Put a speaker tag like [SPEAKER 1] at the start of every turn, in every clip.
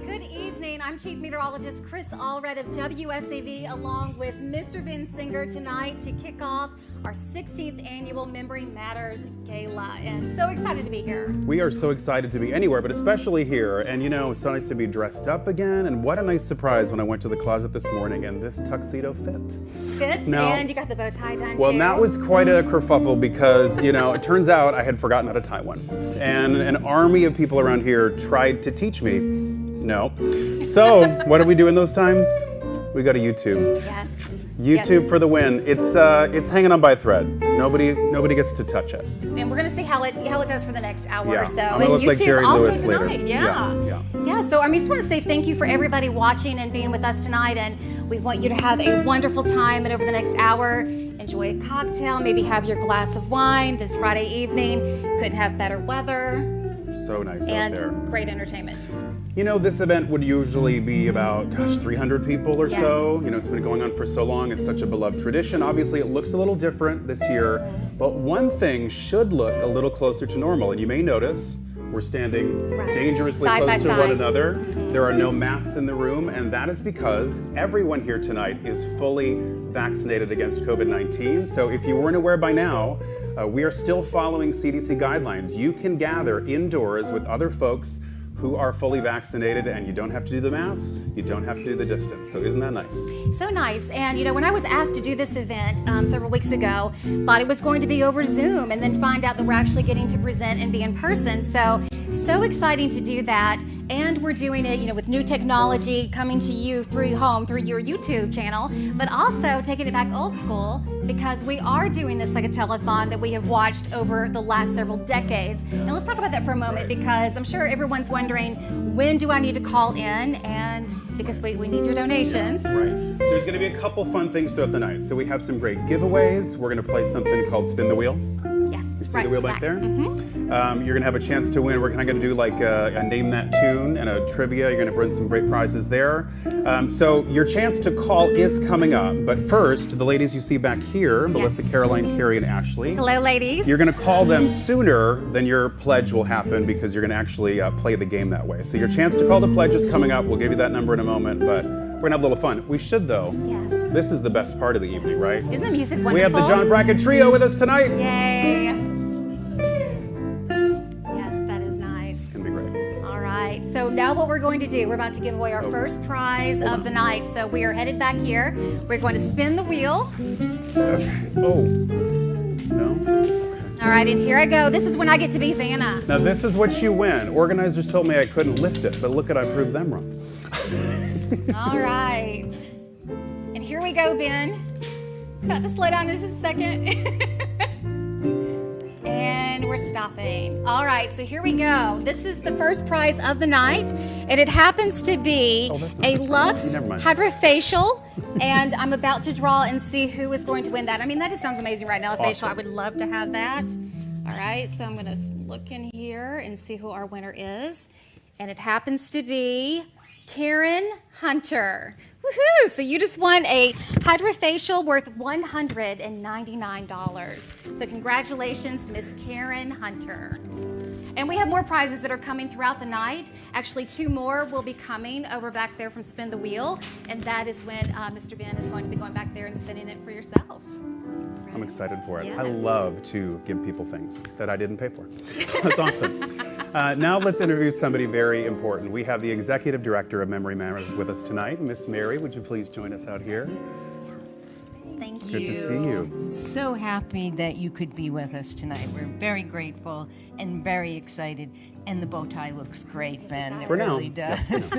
[SPEAKER 1] Good evening. I'm Chief Meteorologist Kris Allred of WSAV along with Mr. Ben Senger tonight to kick off our 16th annual Memory Matters Gala. And so excited to be here.
[SPEAKER 2] We are so excited to be anywhere, but especially here. And you know, it's so nice to be dressed up again. And what a nice surprise when I went to the closet this morning and this tuxedo
[SPEAKER 1] Fits,
[SPEAKER 2] now,
[SPEAKER 1] and you got the bow tie done
[SPEAKER 2] well,
[SPEAKER 1] too.
[SPEAKER 2] that was quite a kerfuffle because, you know, it turns out I had forgotten how to tie one. And an army of people around here tried to teach me. No. So, what do we do in those times? We go to YouTube.
[SPEAKER 1] Yes.
[SPEAKER 2] YouTube
[SPEAKER 1] yes.
[SPEAKER 2] for the win. It's hanging on by a thread. Nobody gets to touch it.
[SPEAKER 1] And we're going to see how it does for the next hour
[SPEAKER 2] Yeah.
[SPEAKER 1] or so.
[SPEAKER 2] I'm gonna
[SPEAKER 1] and
[SPEAKER 2] look
[SPEAKER 1] YouTube
[SPEAKER 2] like Jerry
[SPEAKER 1] also
[SPEAKER 2] Lewis
[SPEAKER 1] tonight.
[SPEAKER 2] later.
[SPEAKER 1] Yeah. So I just want to say thank you for everybody watching and being with us tonight. And we want you to have a wonderful time. And over the next hour, enjoy a cocktail. Maybe have your glass of wine this Friday evening. Couldn't have better weather.
[SPEAKER 2] So nice
[SPEAKER 1] and
[SPEAKER 2] out there.
[SPEAKER 1] Great entertainment.
[SPEAKER 2] You know, this event would usually be about, 300 people or so. You know, it's been going on for so long. It's such a beloved tradition. Obviously, it looks a little different this year, but one thing should look a little closer to normal. And you may notice we're standing dangerously
[SPEAKER 1] side
[SPEAKER 2] close to
[SPEAKER 1] side.
[SPEAKER 2] one another. There are no masks in the room, and that is because everyone here tonight is fully vaccinated against COVID-19. So if you weren't aware by now, we are still following CDC guidelines. You can gather indoors with other folks who are fully vaccinated, and you don't have to do the masks, you don't have to do the distance. So isn't that nice? So
[SPEAKER 1] nice. And you know, when I was asked to do this event several weeks ago, thought it was going to be over Zoom and then find out that we're actually getting to present and be in person. So exciting to do that. And we're doing it, you know, with new technology coming to you through your YouTube channel, but also taking it back old school because we are doing this like a telethon that we have watched over the last several decades. And let's talk about that for a moment because I'm sure everyone's wondering, when do I need to call in? And because we need your donations.
[SPEAKER 2] Right. There's going to be a couple fun things throughout the night. So we have some great giveaways. We're going to play something called Spin the Wheel.
[SPEAKER 1] Yes.
[SPEAKER 2] You see the wheel back there? You're going to have a chance to win. We're kind of going to do like a Name That Tune and a trivia. You're going to win some great prizes there. So your chance to call is coming up. But first, the ladies you see back here, Melissa, Caroline, Carrie, and Ashley.
[SPEAKER 1] Hello, ladies.
[SPEAKER 2] You're going to call them sooner than your pledge will happen because you're going to actually play the game that way. So your chance to call the pledge is coming up. We'll give you that number in a moment, but we're going to have a little fun. We should, though.
[SPEAKER 1] Yes.
[SPEAKER 2] This is the best part of the evening, right?
[SPEAKER 1] Isn't the music wonderful?
[SPEAKER 2] We have the John Brackett Trio with us tonight.
[SPEAKER 1] Yay. Yes, that is nice.
[SPEAKER 2] It's going to be great.
[SPEAKER 1] All right, so now what we're going to do, we're about to give away our first prize of the night. So we are headed back here. We're going to spin the wheel.
[SPEAKER 2] Okay. Oh. No?
[SPEAKER 1] All right, and here I go. This is when I get to be Vanna.
[SPEAKER 2] Now this is what you win. Organizers told me I couldn't lift it, but look at, I proved them wrong.
[SPEAKER 1] All right. And here we go, Ben. It's about to slow down in just a second. And we're stopping. All right, so here we go. This is the first prize of the night, and it happens to be a Luxe Hydrofacial, and I'm about to draw and see who is going to win that. I mean, that just sounds amazing right now, a facial. I would love to have that. All right, so I'm going to look in here and see who our winner is, and it happens to be Karen Hunter. Woohoo! So you just won a hydrofacial worth $199. So congratulations to Miss Karen Hunter. And we have more prizes that are coming throughout the night. Actually, 2 more will be coming over back there from Spin the Wheel. And that is when Mr. Ben is going to be going back there and spinning it for yourself.
[SPEAKER 2] I'm excited for it.
[SPEAKER 1] Yes.
[SPEAKER 2] I love to give people things that I didn't pay for. That's awesome. Now let's interview somebody very important. We have the Executive Director of Memory Matters with us tonight. Miss Mary, would you please join us out here?
[SPEAKER 1] Yes. Thank you.
[SPEAKER 2] Good to see you.
[SPEAKER 3] So happy that you could be with us tonight. We're very grateful and very excited. And the bow tie looks great, Ben. It really does.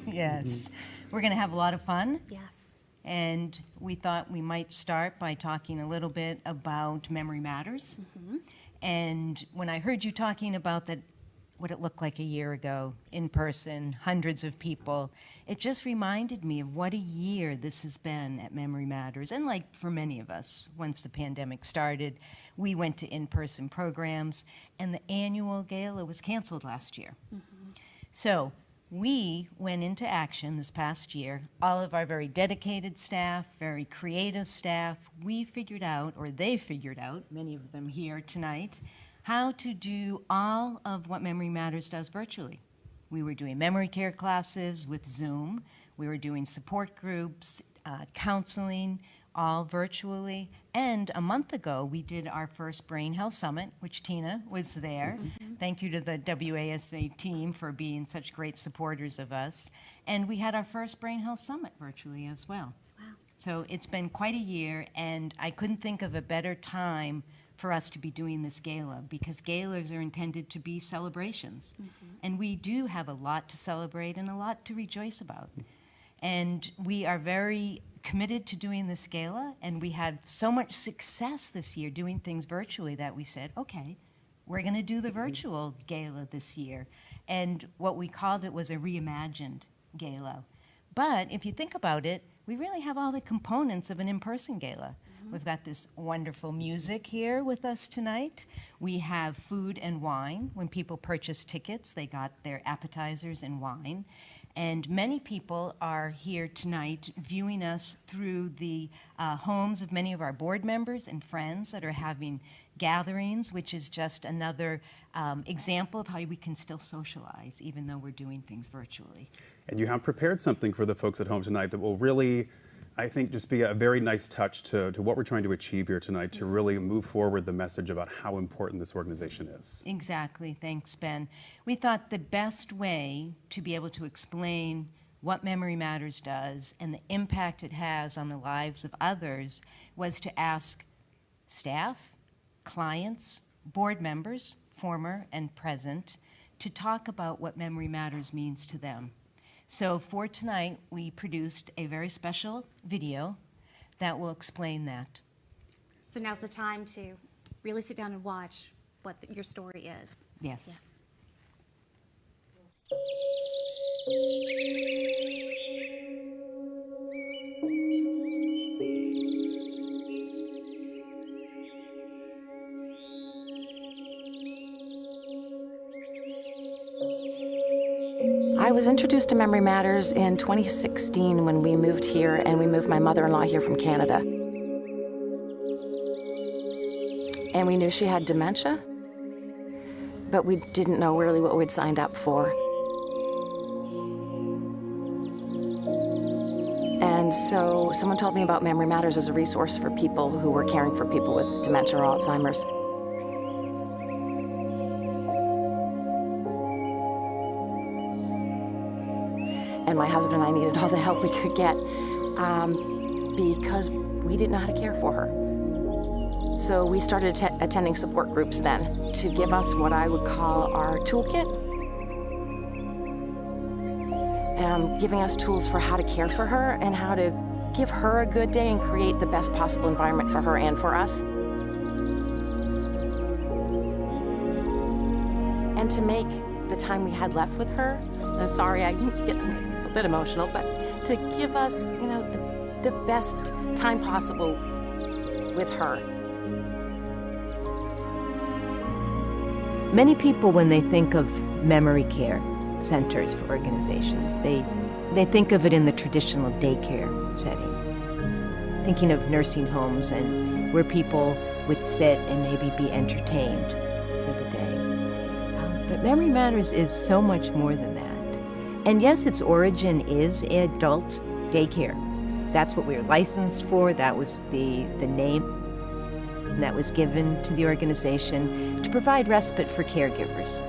[SPEAKER 3] Yes. We're going to have a lot of fun.
[SPEAKER 1] Yes.
[SPEAKER 3] And we thought we might start by talking a little bit about Memory Matters. And when I heard you talking about that, what it looked like a year ago in person, hundreds of people, it just reminded me of what a year this has been at Memory Matters. And like for many of us, once the pandemic started, we went to in-person programs, and the annual gala was canceled last year. So we went into action this past year. All of our very dedicated staff, very creative staff, we figured out, or they figured out, many of them here tonight, how to do all of what Memory Matters does virtually. We were doing memory care classes with Zoom. We were doing support groups, counseling, all virtually. And a month ago, we did our first Brain Health Summit, which Tina was there. Thank you to the WASA team for being such great supporters of us. And we had our first Brain Health Summit virtually as well.
[SPEAKER 1] Wow.
[SPEAKER 3] So it's been quite a year, and I couldn't think of a better time for us to be doing this gala, because galas are intended to be celebrations. And we do have a lot to celebrate and a lot to rejoice about. And we are very committed to doing this gala, and we had so much success this year doing things virtually that we said, okay, we're going to do the virtual gala this year. And what we called it was a Reimagined gala. But if you think about it, we really have all the components of an in-person gala. We've got this wonderful music here with us tonight. We have food and wine. When people purchase tickets, they got their appetizers and wine. And many people are here tonight viewing us through the homes of many of our board members and friends that are having gatherings, which is just another example of how we can still socialize, even though we're doing things virtually.
[SPEAKER 2] And you have prepared something for the folks at home tonight that will really, I think, just be a very nice touch to what we're trying to achieve here tonight, to really move forward the message about how important this organization is.
[SPEAKER 3] Exactly. Thanks, Ben. We thought the best way to be able to explain what Memory Matters does and the impact it has on the lives of others was to ask staff, clients, board members, former and present, to talk about what Memory Matters means to them. So for tonight, we produced a very special video that will explain that.
[SPEAKER 1] So now's the time to really sit down and watch what your story is.
[SPEAKER 3] Yes.
[SPEAKER 4] I was introduced to Memory Matters in 2016 when we moved here, and we moved my mother-in-law here from Canada. And we knew she had dementia, but we didn't know really what we'd signed up for. And so someone told me about Memory Matters as a resource for people who were caring for people with dementia or Alzheimer's. And my husband and I needed all the help we could get because we didn't know how to care for her. So we started attending support groups then to give us what I would call our toolkit, giving us tools for how to care for her and how to give her a good day and create the best possible environment for her and for us. And to make the time we had left with her, sorry, I get a bit emotional, but to give us, the best time possible with her.
[SPEAKER 3] Many people, when they think of memory care centers for organizations, they think of it in the traditional daycare setting, thinking of nursing homes and where people would sit and maybe be entertained for the day. But Memory Matters is so much more than that. And yes, its origin is adult daycare. That's what we were licensed for. That was the name that was given to the organization to provide respite for caregivers.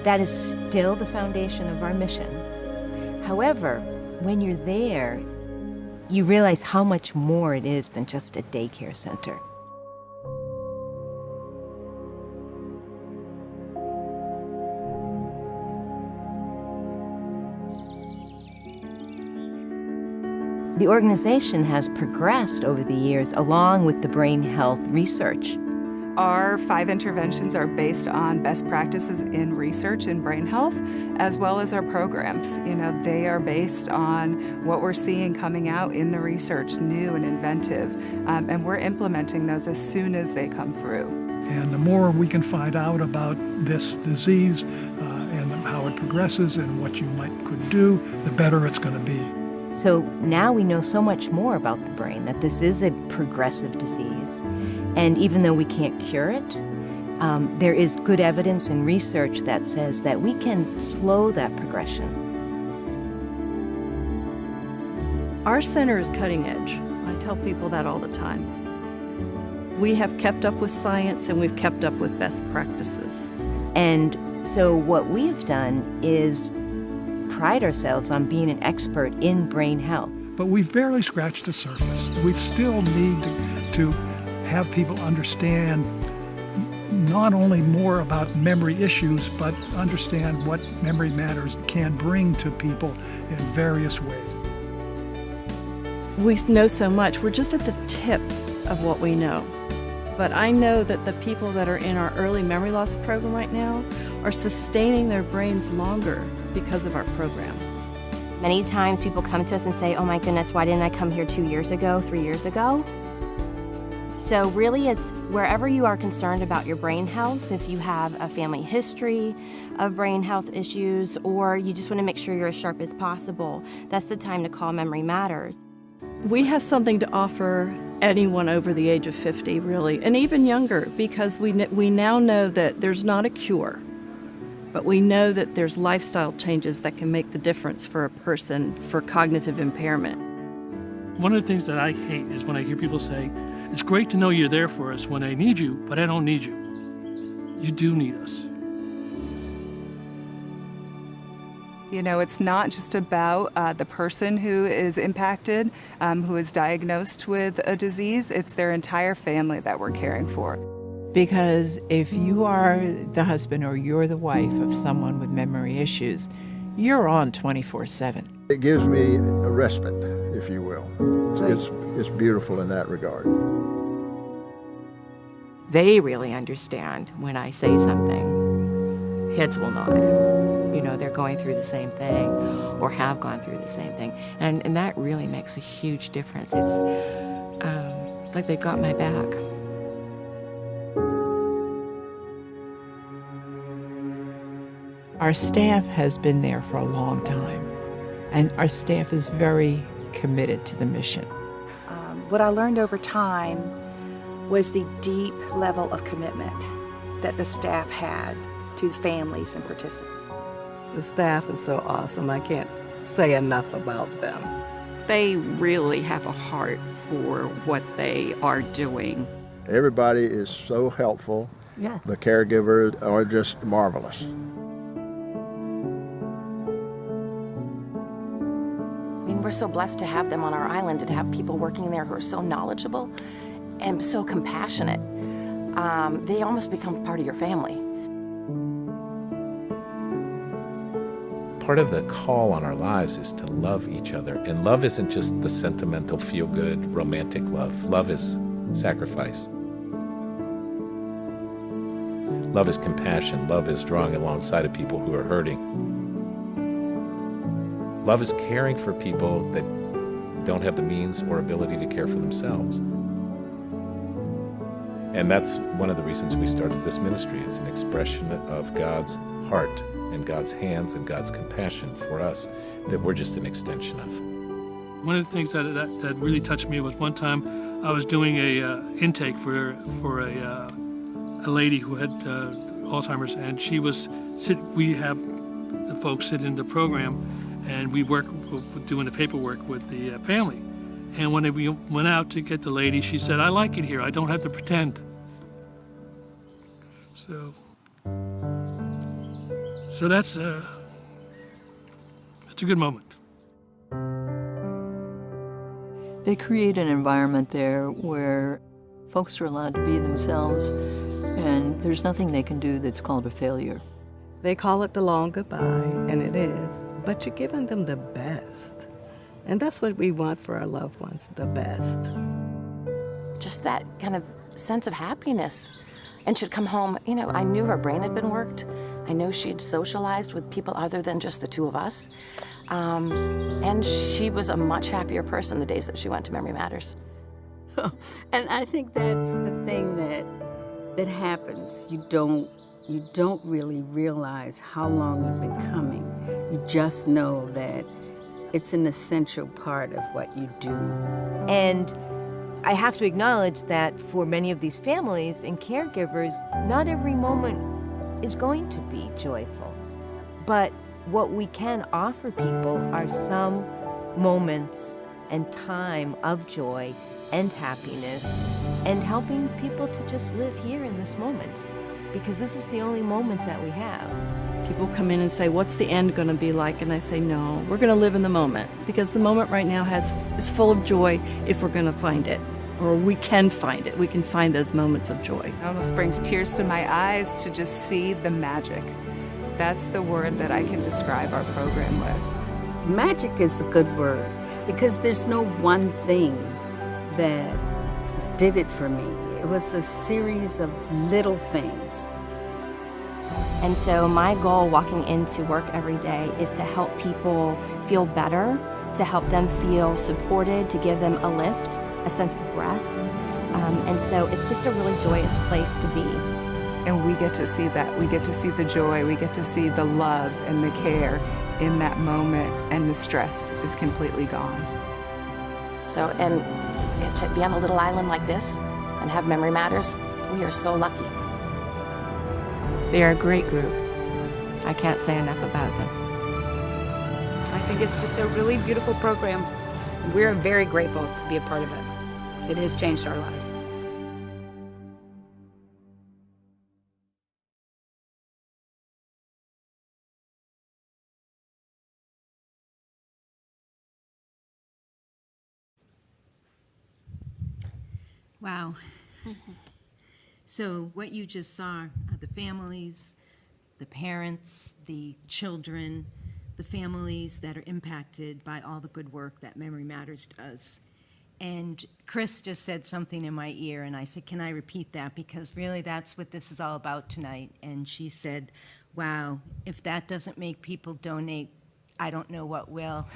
[SPEAKER 3] That is still the foundation of our mission. However, when you're there, you realize how much more it is than just a daycare center. The organization has progressed over the years along with the brain health research.
[SPEAKER 5] Our 5 interventions are based on best practices in research in brain health, as well as our programs. They are based on what we're seeing coming out in the research, new and inventive, and we're implementing those as soon as they come through.
[SPEAKER 6] And the more we can find out about this disease and how it progresses and what you could do, the better it's going to be.
[SPEAKER 3] So now we know so much more about the brain, that this is a progressive disease. And even though we can't cure it, There is good evidence and research that says that we can slow that progression.
[SPEAKER 7] Our center is cutting edge. I tell people that all the time. We have kept up with science and we've kept up with best practices.
[SPEAKER 3] And so what we've done is pride ourselves on being an expert in brain health.
[SPEAKER 6] But we've barely scratched the surface. We still need to have people understand not only more about memory issues, but understand what memory matters can bring to people in various ways.
[SPEAKER 7] We know so much. We're just at the tip of what we know. But I know that the people that are in our early memory loss program right now are sustaining their brains longer because of our program.
[SPEAKER 8] Many times people come to us and say, oh my goodness, why didn't I come here 2 years ago, 3 years ago? So really it's wherever you are concerned about your brain health, if you have a family history of brain health issues, or you just want to make sure you're as sharp as possible, that's the time to call Memory Matters.
[SPEAKER 7] We have something to offer anyone over the age of 50, really, and even younger, because we now know that there's not a cure, but we know that there's lifestyle changes that can make the difference for a person for cognitive impairment.
[SPEAKER 9] One of the things that I hate is when I hear people say, it's great to know you're there for us when I need you, but I don't need you. You do need us.
[SPEAKER 5] You know, it's not just about the person who is impacted, who is diagnosed with a disease. It's their entire family that we're caring for.
[SPEAKER 10] Because if you are the husband or you're the wife of someone with memory issues, you're on 24/7.
[SPEAKER 11] It gives me a respite, if you will. It's beautiful in that regard.
[SPEAKER 12] They really understand when I say something. Heads will nod. You know, they're going through the same thing or have gone through the same thing. And that really makes a huge difference. It's like they got my back.
[SPEAKER 10] Our staff has been there for a long time, and our staff is very committed to the mission.
[SPEAKER 13] What I learned over time was the deep level of commitment that the staff had to families and participants.
[SPEAKER 14] The staff is so awesome. I can't say enough about them.
[SPEAKER 15] They really have a heart for what they are doing.
[SPEAKER 11] Everybody is so helpful.
[SPEAKER 15] Yes.
[SPEAKER 11] The caregivers are just marvelous.
[SPEAKER 4] I mean, we're so blessed to have them on our island and to have people working there who are so knowledgeable and so compassionate. They almost become part of your family.
[SPEAKER 16] Part of the call on our lives is to love each other. And love isn't just the sentimental, feel-good, romantic love. Love is sacrifice. Love is compassion. Love is drawing alongside of people who are hurting. Love is caring for people that don't have the means or ability to care for themselves. And that's one of the reasons we started this ministry. It's an expression of God's heart and God's hands and God's compassion for us that we're just an extension of.
[SPEAKER 9] One of the things that really touched me was one time I was doing a intake for a lady who had Alzheimer's, and we have the folks sit in the program, and we work doing the paperwork with the family. And when we went out to get the lady, she said, I like it here. I don't have to pretend. So that's a good moment.
[SPEAKER 17] They create an environment there where folks are allowed to be themselves, and there's nothing they can do that's called a failure.
[SPEAKER 14] They call it the long goodbye, and it is, but you're giving them the best. And that's what we want for our loved ones, the best.
[SPEAKER 4] Just that kind of sense of happiness. And she'd come home, you know, I knew her brain had been worked. I know she'd socialized with people other than just the two of us. And she was a much happier person the days that she went to Memory Matters.
[SPEAKER 18] And I think that's the thing that happens. You don't really realize how long you've been coming. You just know that it's an essential part of what you do.
[SPEAKER 3] And I have to acknowledge that for many of these families and caregivers, not every moment is going to be joyful. But what we can offer people are some moments and time of joy and happiness, and helping people to just live here in this moment, because this is the only moment that we have.
[SPEAKER 7] People come in and say, what's the end going to be like? And I say, no, we're going to live in the moment, because the moment right now is full of joy if we're going to find it, or we can find it. We can find those moments of joy.
[SPEAKER 5] It almost brings tears to my eyes to just see the magic. That's the word that I can describe our program with.
[SPEAKER 18] Magic is a good word, because there's no one thing that did it for me. It was a series of little things.
[SPEAKER 8] And so my goal walking into work every day is to help people feel better, to help them feel supported, to give them a lift, a sense of breath. And so it's just a really joyous place to be.
[SPEAKER 5] And we get to see that. We get to see the joy. We get to see the love and the care in that moment, and the stress is completely gone.
[SPEAKER 4] So, and to be on a little island like this and have Memory Matters, we are so lucky.
[SPEAKER 12] They are a great group. I can't say enough about them.
[SPEAKER 19] I think it's just a really beautiful program. We're very grateful to be a part of it. It has changed our lives.
[SPEAKER 3] Wow. So what you just saw are the families, the parents, the children, the families that are impacted by all the good work that Memory Matters does. And Kris just said something in my ear, and I said, can I repeat that? Because really that's what this is all about tonight. And she said, wow, if that doesn't make people donate, I don't know what will.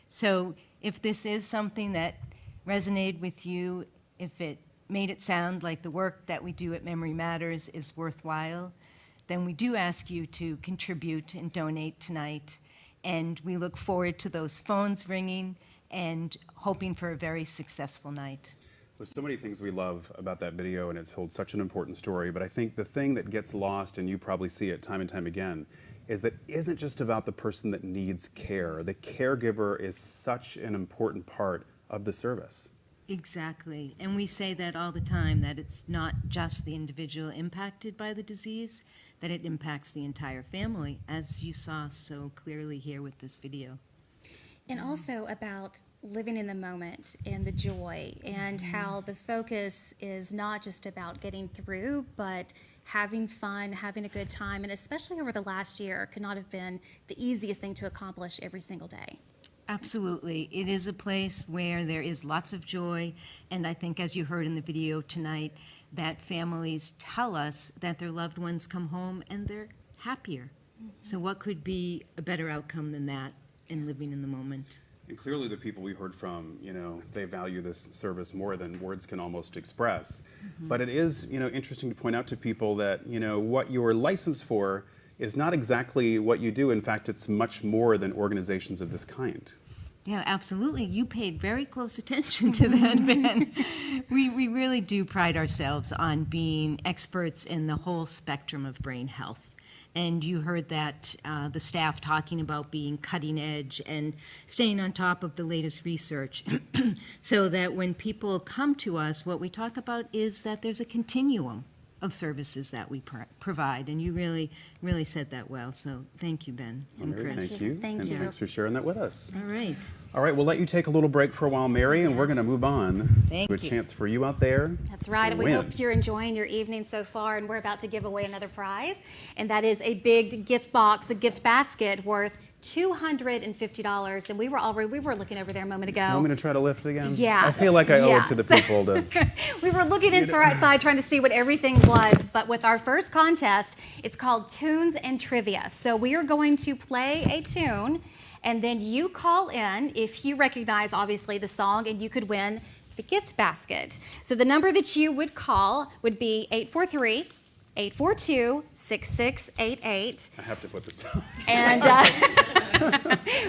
[SPEAKER 3] So if this is something that resonated with you, if it made it sound like the work that we do at Memory Matters is worthwhile, then we do ask you to contribute and donate tonight. And we look forward to those phones ringing and hoping for a very successful night.
[SPEAKER 2] There's so many things we love about that video, and it told such an important story, but I think the thing that gets lost, and you probably see it time and time again, is that it isn't just about the person that needs care. The caregiver is such an important part of the service.
[SPEAKER 3] Exactly, and we say that all the time, that it's not just the individual impacted by the disease, that it impacts the entire family, as you saw so clearly here with this video.
[SPEAKER 1] And also about living in the moment and the joy, and how the focus is not just about getting through, but having fun, having a good time, and especially over the last year, could not have been the easiest thing to accomplish every single day.
[SPEAKER 3] Absolutely. It is a place where there is lots of joy, and I think, as you heard in the video tonight, that families tell us that their loved ones come home and they're happier. So what could be a better outcome than that in living in the moment?
[SPEAKER 2] And clearly the people we heard from, they value this service more than words can almost express. But it is, interesting to point out to people that, what you're licensed for is not exactly what you do. In fact, it's much more than organizations of this kind.
[SPEAKER 3] Yeah, absolutely. You paid very close attention to that, Ben. We really do pride ourselves on being experts in the whole spectrum of brain health. And you heard that the staff talking about being cutting edge and staying on top of the latest research, so that when people come to us, what we talk about is that there's a continuum of services that we provide, and you really said that well. So thank you, Ben and
[SPEAKER 2] Mary,
[SPEAKER 3] Kris.
[SPEAKER 2] thank you, and thanks for sharing that with us.
[SPEAKER 3] All right.
[SPEAKER 2] All right, we'll let you take a little break for a while, Mary, and we're going to move on to a chance for you out there.
[SPEAKER 1] That's right, and we hope you're enjoying your evening so far, and we're about to give away another prize, and that is a big gift box, a gift basket worth $250, and we were looking over there a moment ago.
[SPEAKER 2] You want me to try to lift it again?
[SPEAKER 1] Yeah.
[SPEAKER 2] I feel like I owe it to the people to...
[SPEAKER 1] We were looking inside trying to see what everything was, but with our first contest, it's called Tunes and Trivia. So we are going to play a tune, and then you call in if you recognize, obviously, the song, and you could win the gift basket. So the number that you would call would be 842-6688.
[SPEAKER 2] I have to put this down.
[SPEAKER 1] And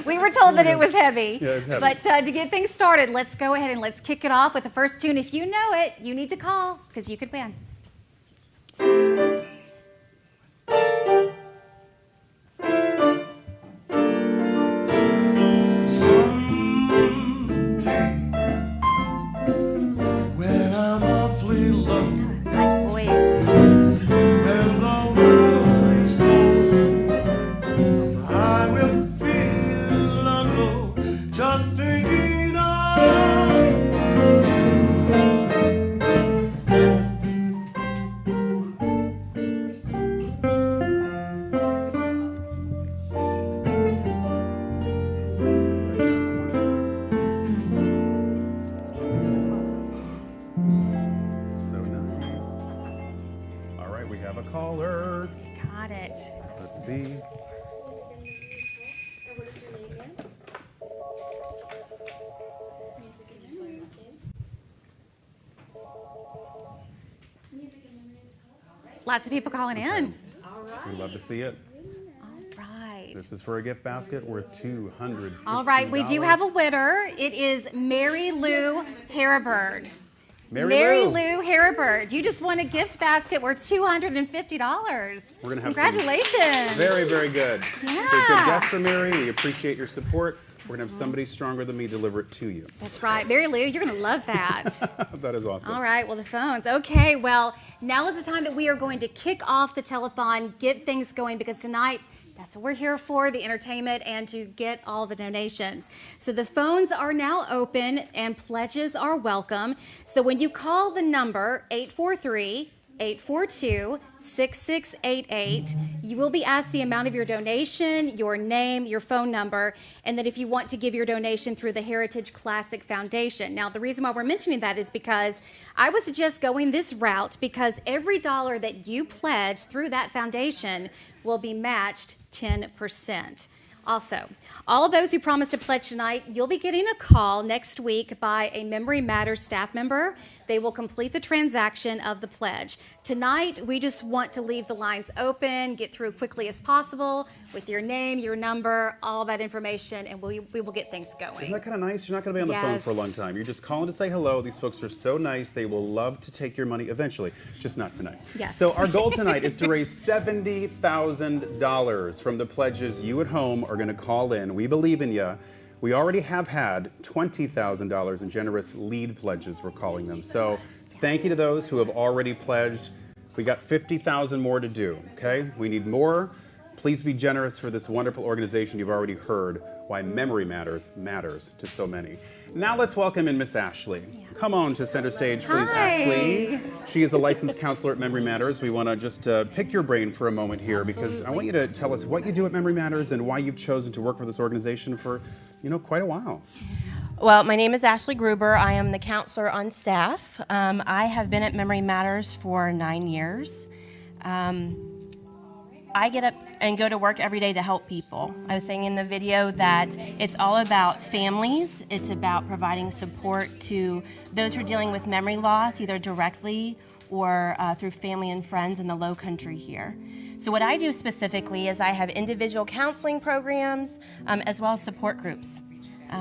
[SPEAKER 1] we were told that it was heavy.
[SPEAKER 2] Yeah, it's heavy.
[SPEAKER 1] But to get things started, let's go ahead and let's kick it off with the first tune. If you know it, you need to call because you could win. Nice voice. Lots of people calling in.
[SPEAKER 2] All right. We love to see it.
[SPEAKER 1] All right.
[SPEAKER 2] This is for a gift basket worth $250.
[SPEAKER 1] All right, we do have a winner. It is Mary Lou Haribird. Mary Lou Haribird. You just won a gift basket worth $250.
[SPEAKER 2] We're gonna have
[SPEAKER 1] Congratulations.
[SPEAKER 2] Very, very good.
[SPEAKER 1] Yeah.
[SPEAKER 2] Good guest for Mary. We appreciate your support. We're going to have somebody stronger than me deliver it to you.
[SPEAKER 1] That's right. Mary Lou, you're going to love that.
[SPEAKER 2] That is awesome.
[SPEAKER 1] All right. Well, the phones. Okay. Well, now is the time that we are going to kick off the telethon, get things going, because tonight, that's what we're here for, the entertainment and to get all the donations. So the phones are now open and pledges are welcome. So when you call the number 843-842-6688, you will be asked the amount of your donation, your name, your phone number, and then if you want to give your donation through the Heritage Classic Foundation. Now, the reason why we're mentioning that is because I would suggest going this route because every dollar that you pledge through that foundation will be matched 10%. Also, all of those who promised to pledge tonight, you'll be getting a call next week by a Memory Matters staff member. They will complete the transaction of the pledge. Tonight, we just want to leave the lines open, get through quickly as possible with your name, your number, all that information, and we will get things going.
[SPEAKER 2] Isn't that kind of nice? You're not going to be on the phone for a long time. You're just calling to say hello. These folks are so nice. They will love to take your money eventually, just not tonight.
[SPEAKER 1] Yes.
[SPEAKER 2] So our goal tonight is to raise $70,000 from the pledges you at home are going to call in. We believe in you. We already have had $20,000 in generous lead pledges, we're calling them. So thank you to those who have already pledged. We got 50,000 more to do, okay? We need more. Please be generous for this wonderful organization. You've already heard why Memory Matters matters to so many. Now let's welcome in Miss Ashley. Come on to center stage, please, Ashley. She is a licensed counselor at Memory Matters. We want to just pick your brain for a moment here because I want you to tell us what you do at Memory Matters and why you've chosen to work for this organization for, quite a while.
[SPEAKER 8] Well, my name is Ashley Gruber. I am the counselor on staff. I have been at Memory Matters for 9 years. I get up and go to work every day to help people. I was saying in the video that it's all about families. It's about providing support to those who are dealing with memory loss, either directly or through family and friends in the Low Country here. So what I do specifically is I have individual counseling programs as well as support groups.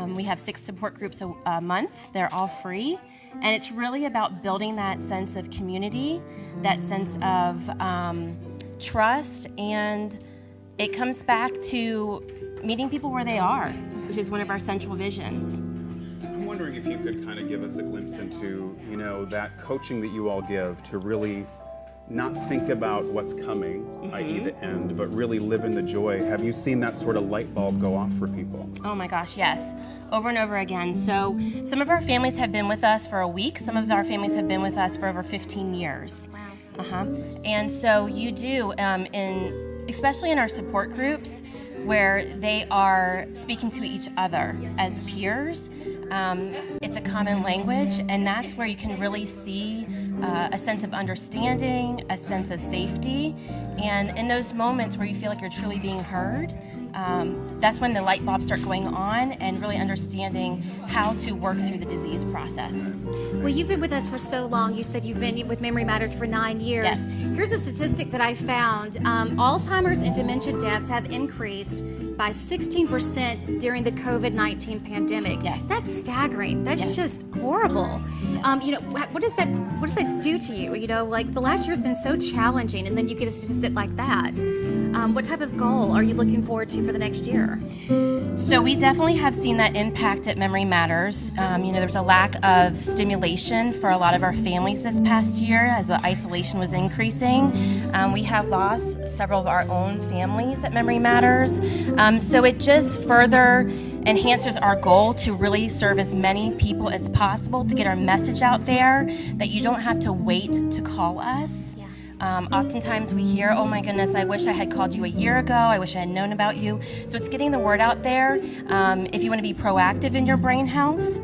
[SPEAKER 8] We have 6 support groups a month. They're all free. And it's really about building that sense of community, that sense of trust, and it comes back to meeting people where they are, which is one of our central visions.
[SPEAKER 2] I'm wondering if you could kind of give us a glimpse into, that coaching that you all give to really not think about what's coming, i.e. the end, but really live in the joy. Have you seen that sort of light bulb go off for people?
[SPEAKER 8] Oh my gosh, yes. Over and over again. So some of our families have been with us for a week. Some of our families have been with us for over 15 years. Wow. And so you do, especially in our support groups, where they are speaking to each other as peers. It's a common language, and that's where you can really see a sense of understanding, a sense of safety, and in those moments where you feel like you're truly being heard, that's when the light bulbs start going on and really understanding how to work through the disease process.
[SPEAKER 1] Well, you've been with us for so long. You said you've been with Memory Matters for 9 years.
[SPEAKER 8] Yes.
[SPEAKER 1] Here's a statistic that I found. Alzheimer's and dementia deaths have increased by 16% during the COVID-19 pandemic.
[SPEAKER 8] Yes.
[SPEAKER 1] That's staggering. That's just horrible. What does that do to you? Like the last year's been so challenging, and then you get a statistic like that. What type of goal are you looking forward to for the next year?
[SPEAKER 8] So we definitely have seen that impact at Memory Matters. There's a lack of stimulation for a lot of our families this past year as the isolation was increasing. We have lost several of our own families at Memory Matters. So it just further enhances our goal to really serve as many people as possible to get our message out there, that you don't have to wait to call us. Oftentimes we hear, oh my goodness, I wish I had called you a year ago, I wish I had known about you. So it's getting the word out there. If you want to be proactive in your brain health,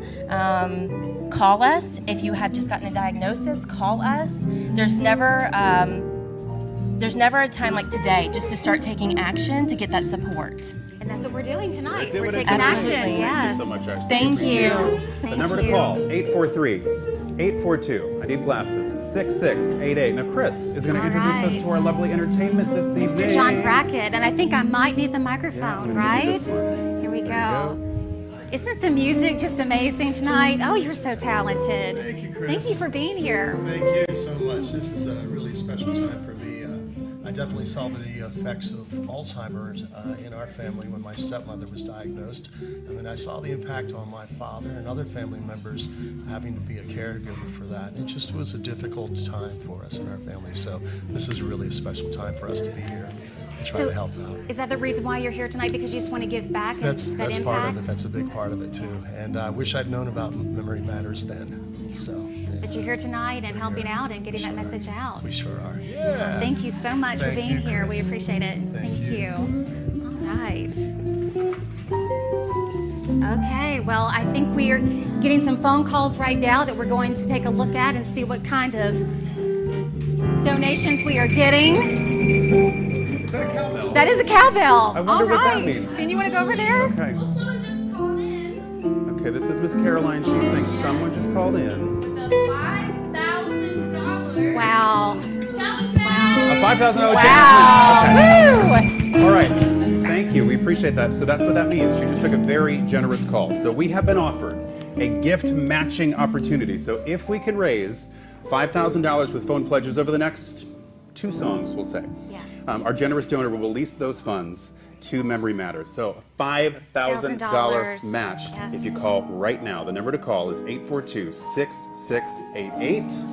[SPEAKER 8] call us. If you have just gotten a diagnosis, call us. There's never a time like today just to start taking action to get that support.
[SPEAKER 1] And that's what we're doing tonight. We're
[SPEAKER 2] it
[SPEAKER 1] taking
[SPEAKER 2] takes.
[SPEAKER 1] action. Yes.
[SPEAKER 2] Thank you so much, Ashley.
[SPEAKER 8] Thank you.
[SPEAKER 2] The number to call, 843-842, I need glasses, 6688. Now Kris is going to introduce us to our lovely entertainment this evening.
[SPEAKER 1] Mr. John Brackett, and I think I might need the microphone, right? Here we go. Isn't the music just amazing tonight? Oh, you're so talented.
[SPEAKER 20] Thank you, Kris.
[SPEAKER 1] Thank you for being here.
[SPEAKER 20] Thank you so much. This is a really special time for me. I definitely saw the effects of Alzheimer's in our family when my stepmother was diagnosed, and then I saw the impact on my father and other family members having to be a caregiver for that. It just was a difficult time for us in our family, so this is really a special time for us to be here to try to help out.
[SPEAKER 1] Is that the reason why you're here tonight, because you just want to give back
[SPEAKER 20] That's
[SPEAKER 1] impact?
[SPEAKER 20] part of it. That's a big part of it, too. And I wish I'd known about Memory Matters then. So.
[SPEAKER 1] But you're here tonight and helping out and getting that message out.
[SPEAKER 20] We sure are. Yeah.
[SPEAKER 1] Thank you so much for being here.
[SPEAKER 20] Kris.
[SPEAKER 1] We appreciate it. Thank you. All right. Okay, well, I think we're getting some phone calls right now that we're going to take a look at and see what kind of donations we are getting.
[SPEAKER 2] Is that a cowbell?
[SPEAKER 1] That is a cowbell.
[SPEAKER 2] I wonder
[SPEAKER 1] All
[SPEAKER 2] what that
[SPEAKER 1] right.
[SPEAKER 2] means.
[SPEAKER 1] Then you want to go over there?
[SPEAKER 2] Okay.
[SPEAKER 1] Well, someone just called in.
[SPEAKER 2] Okay, this is Miss Caroline. She's saying someone just called in.
[SPEAKER 1] $5,000. Wow.
[SPEAKER 2] A
[SPEAKER 1] Challenge
[SPEAKER 2] $5,000
[SPEAKER 1] Wow.
[SPEAKER 2] challenge. Okay. All right. Thank you. We appreciate that. So that's what that means. She just took a very generous call. So we have been offered a gift matching opportunity. So if we can raise $5,000 with phone pledges over the next 2 songs, we'll say, our generous donor will release those funds to Memory Matters. So $5,000 match if you call right now. The number to call is 842-6688.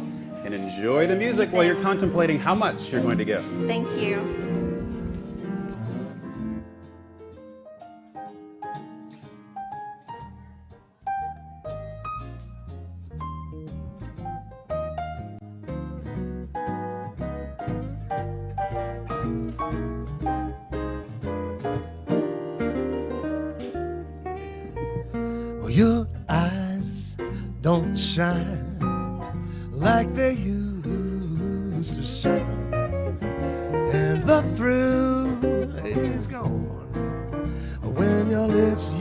[SPEAKER 2] And enjoy the music while you're contemplating how much you're going to give.
[SPEAKER 1] Thank you.
[SPEAKER 20] Well, your eyes don't shine like they used to shine, and the thrill is gone when your lips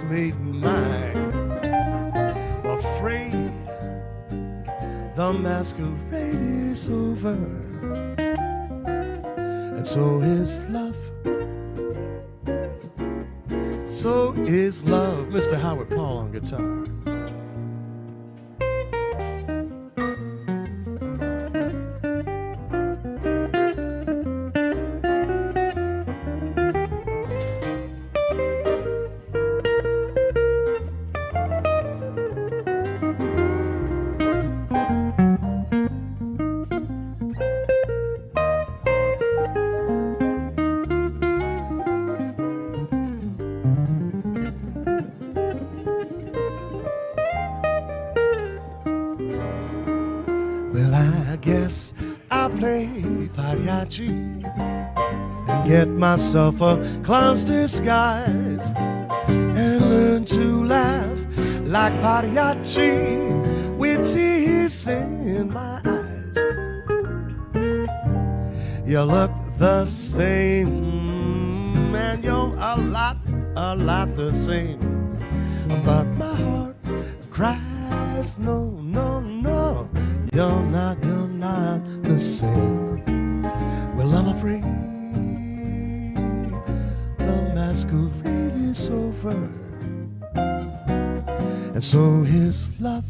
[SPEAKER 20] meet mine. Afraid the masquerade is over, and so is love. So is love. Mr. Howard Paul on guitar. Guess I'll play mariachi and get myself a clown's disguise and learn to laugh like mariachi with tears in my eyes. You look the same
[SPEAKER 21] man, you're a lot the same. But my heart cries, no, no, no, you're not the same. Well, I'm afraid the masquerade is over, and so is love,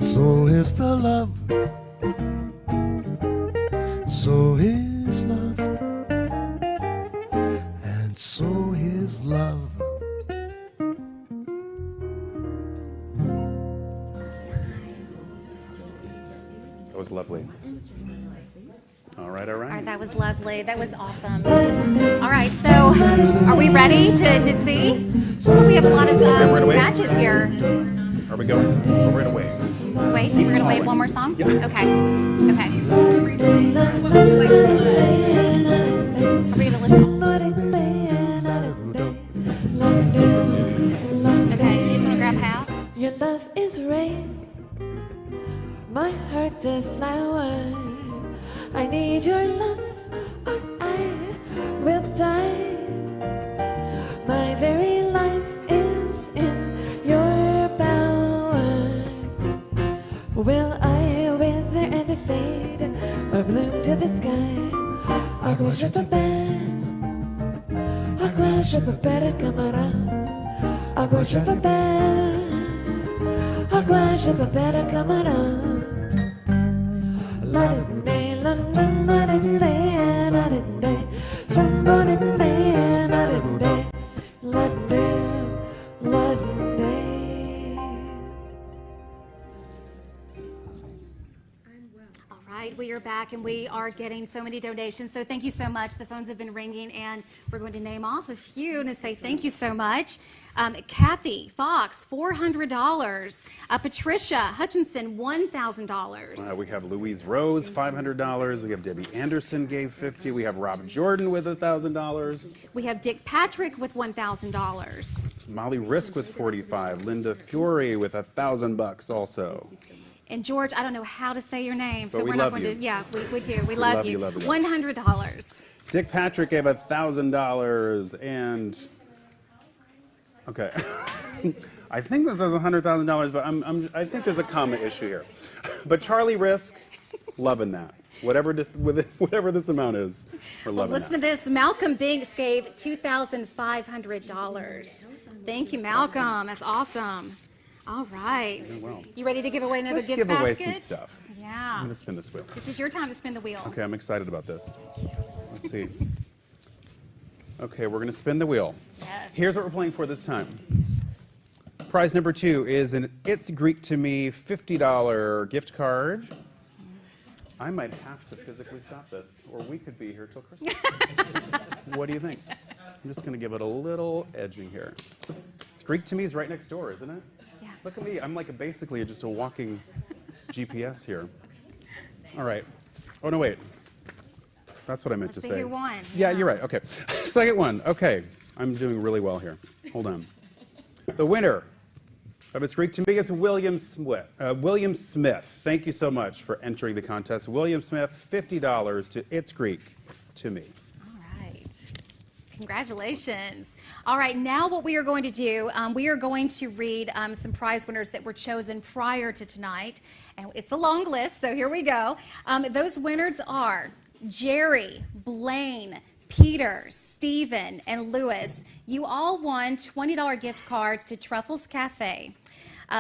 [SPEAKER 21] so is the love, so is love, and so is love.
[SPEAKER 2] That was lovely. All right, all
[SPEAKER 1] All
[SPEAKER 2] right.
[SPEAKER 1] right, that was lovely. That was awesome. All right, so are we ready to see? So we have a lot of
[SPEAKER 2] Okay, we're gonna wait.
[SPEAKER 1] matches here.
[SPEAKER 2] Are we going? Or we're gonna wait?
[SPEAKER 1] Wait, we're gonna wait one more song?
[SPEAKER 2] Yeah.
[SPEAKER 1] Okay. Okay. Are we gonna listen? Okay, you just wanna grab half?
[SPEAKER 22] Your love is rain, my heart a flower. I need your love or I will die. My very life is in your power. Will I wither and fade or bloom to the sky? Agua chupapera camará. Agua chupapera camará. La da day, la da da day, la da day. Somebody day, la da day, la da day.
[SPEAKER 1] All right, we are back and we are getting so many donations. So thank you so much. The phones have been ringing and we're going to name off a few to say thank you so much. Kathy Fox, $400. Patricia Hutchinson, $1,000.
[SPEAKER 2] We have Louise Rose, $500. We have Debbie Anderson gave $50. We have Rob Jordan with $1,000.
[SPEAKER 1] We have Dick Patrick with $1,000.
[SPEAKER 2] Molly Risk with $45. Linda Fury with $1,000 also.
[SPEAKER 1] And George, I don't know how to say your name, so
[SPEAKER 2] But we
[SPEAKER 1] we're not
[SPEAKER 2] love
[SPEAKER 1] going
[SPEAKER 2] you.
[SPEAKER 1] to. Yeah, we do. We love you.
[SPEAKER 2] love you.
[SPEAKER 1] $100.
[SPEAKER 2] Dick Patrick gave $1,000 and okay. I think this is $100,000, but I think there's a comma issue here. But Charlie Risk, loving that. Whatever this amount is, we're
[SPEAKER 1] Well,
[SPEAKER 2] loving
[SPEAKER 1] listen to this. Malcolm Binks gave $2,500. Thank you, Malcolm. That's awesome. All right.
[SPEAKER 2] Yeah, well.
[SPEAKER 1] You ready to give away another
[SPEAKER 2] Let's
[SPEAKER 1] gift
[SPEAKER 2] give away
[SPEAKER 1] basket?
[SPEAKER 2] some stuff.
[SPEAKER 1] Yeah.
[SPEAKER 2] I'm gonna spin this wheel.
[SPEAKER 1] This is your time to spin the wheel.
[SPEAKER 2] Okay, I'm excited about this. Let's see. Okay, we're gonna spin the wheel.
[SPEAKER 1] Yes.
[SPEAKER 2] Here's what we're playing for this time. Prize number 2 is an It's Greek to Me $50 gift card. I might have to physically stop this, or we could be here till Christmas. What do you think? I'm just gonna give it a little edging here. It's Greek to Me is right next door, isn't it?
[SPEAKER 1] Yeah.
[SPEAKER 2] Look at me, I'm like basically just a walking GPS here. All right. Oh, no, wait. That's what I meant to
[SPEAKER 1] Let's
[SPEAKER 2] say.
[SPEAKER 1] see who won.
[SPEAKER 2] Yeah, you're right. Okay. Second one. Okay. I'm doing really well here. Hold on. The winner of It's Greek to Me is William Smith. Thank you so much for entering the contest. William Smith, $50 to It's Greek to Me.
[SPEAKER 1] All right. Congratulations. All right, now what we are going to do, we are going to read some prize winners that were chosen prior to tonight. And it's a long list, so here we go. Those winners are Jerry, Blaine, Peter, Stephen, and Lewis. You all won $20 gift cards to Truffles Cafe.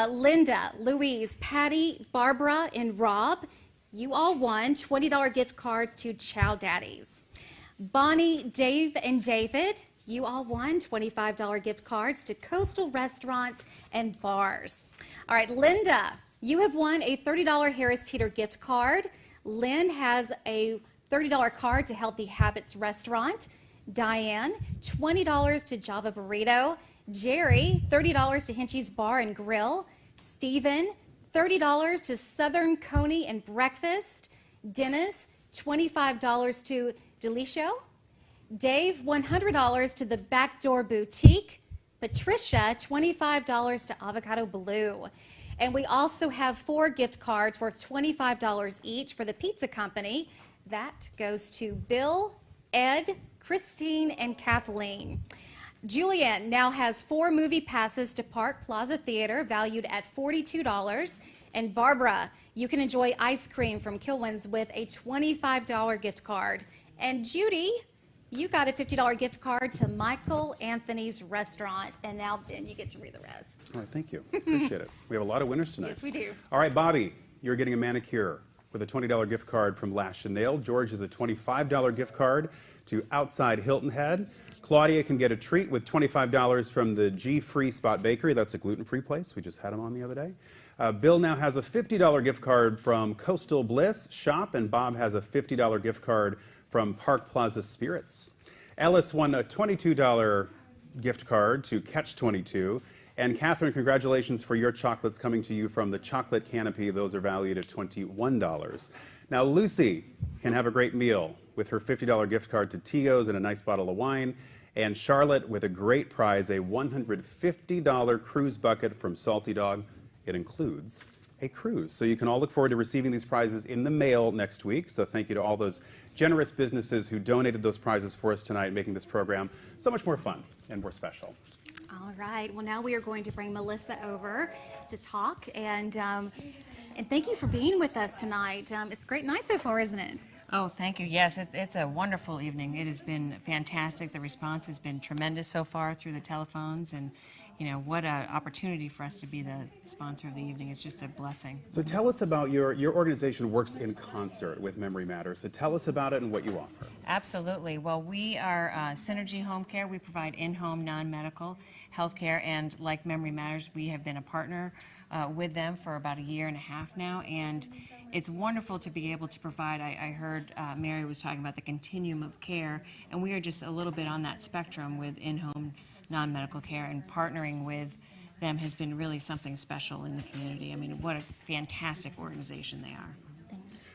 [SPEAKER 1] Linda, Louise, Patty, Barbara, and Rob, you all won $20 gift cards to Chow Daddies. Bonnie, Dave, and David, you all won $25 gift cards to Coastal Restaurants and Bars. All right, Linda, you have won a $30 Harris Teeter gift card. Lynn has a $30 card to Healthy Habits Restaurant. Diane, $20 to Java Burrito. Jerry, $30 to Hinchy's Bar and Grill. Stephen, $30 to Southern Coney and Breakfast. Dennis, $25 to Delicio. Dave, $100 to the Backdoor Boutique. Patricia, $25 to Avocado Blue. And we also have 4 gift cards worth $25 each for the Pizza Company. That goes to Bill, Ed, Christine, and Kathleen. Julianne now has 4 movie passes to Park Plaza Theater valued at $42. And Barbara, you can enjoy ice cream from Kilwins with a $25 gift card. And Judy, you got a $50 gift card to Michael Anthony's restaurant. And now Ben, you get to read the rest.
[SPEAKER 2] All right, thank you. Appreciate it. We have a lot of winners tonight.
[SPEAKER 1] Yes, we do.
[SPEAKER 2] All right, Bobby, you're getting a manicure with a $20 gift card from Lash and Nail. George is a $25 gift card to Outside Hilton Head. Claudia can get a treat with $25 from the G-Free Spot Bakery. That's a gluten-free place. We just had them on the other day. Bill now has a $50 gift card from Coastal Bliss Shop, and Bob has a $50 gift card from Park Plaza Spirits. Ellis won a $22 gift card to Catch 22. And Catherine, congratulations for your chocolates coming to you from the Chocolate Canopy. Those are valued at $21. Now, Lucy can have a great meal with her $50 gift card to Tio's and a nice bottle of wine. And Charlotte with a great prize, a $150 cruise bucket from Salty Dog. It includes a cruise. So you can all look forward to receiving these prizes in the mail next week. So thank you to all those generous businesses who donated those prizes for us tonight, making this program so much more fun and more special.
[SPEAKER 1] All right. Well, now we are going to bring Melissa over to talk. And thank you for being with us tonight. It's a great night so far, isn't it?
[SPEAKER 3] Oh, thank you. Yes, it's a wonderful evening. It has been fantastic. The response has been tremendous so far through the telephones, and you know, what an opportunity for us to be the sponsor of the evening. It's just a blessing.
[SPEAKER 2] So tell us about your organization works in concert with Memory Matters. So tell us about it and what you offer.
[SPEAKER 3] Absolutely. Well, we are Synergy Home Care. We provide in-home non-medical health care, and like Memory Matters, we have been a partner with them for about 1.5 years now, and it's wonderful to be able to provide. I heard Mary was talking about the continuum of care, and we are just a little bit on that spectrum with in-home non-medical care, and partnering with them has been really something special in the community. I mean, what a fantastic organization they are.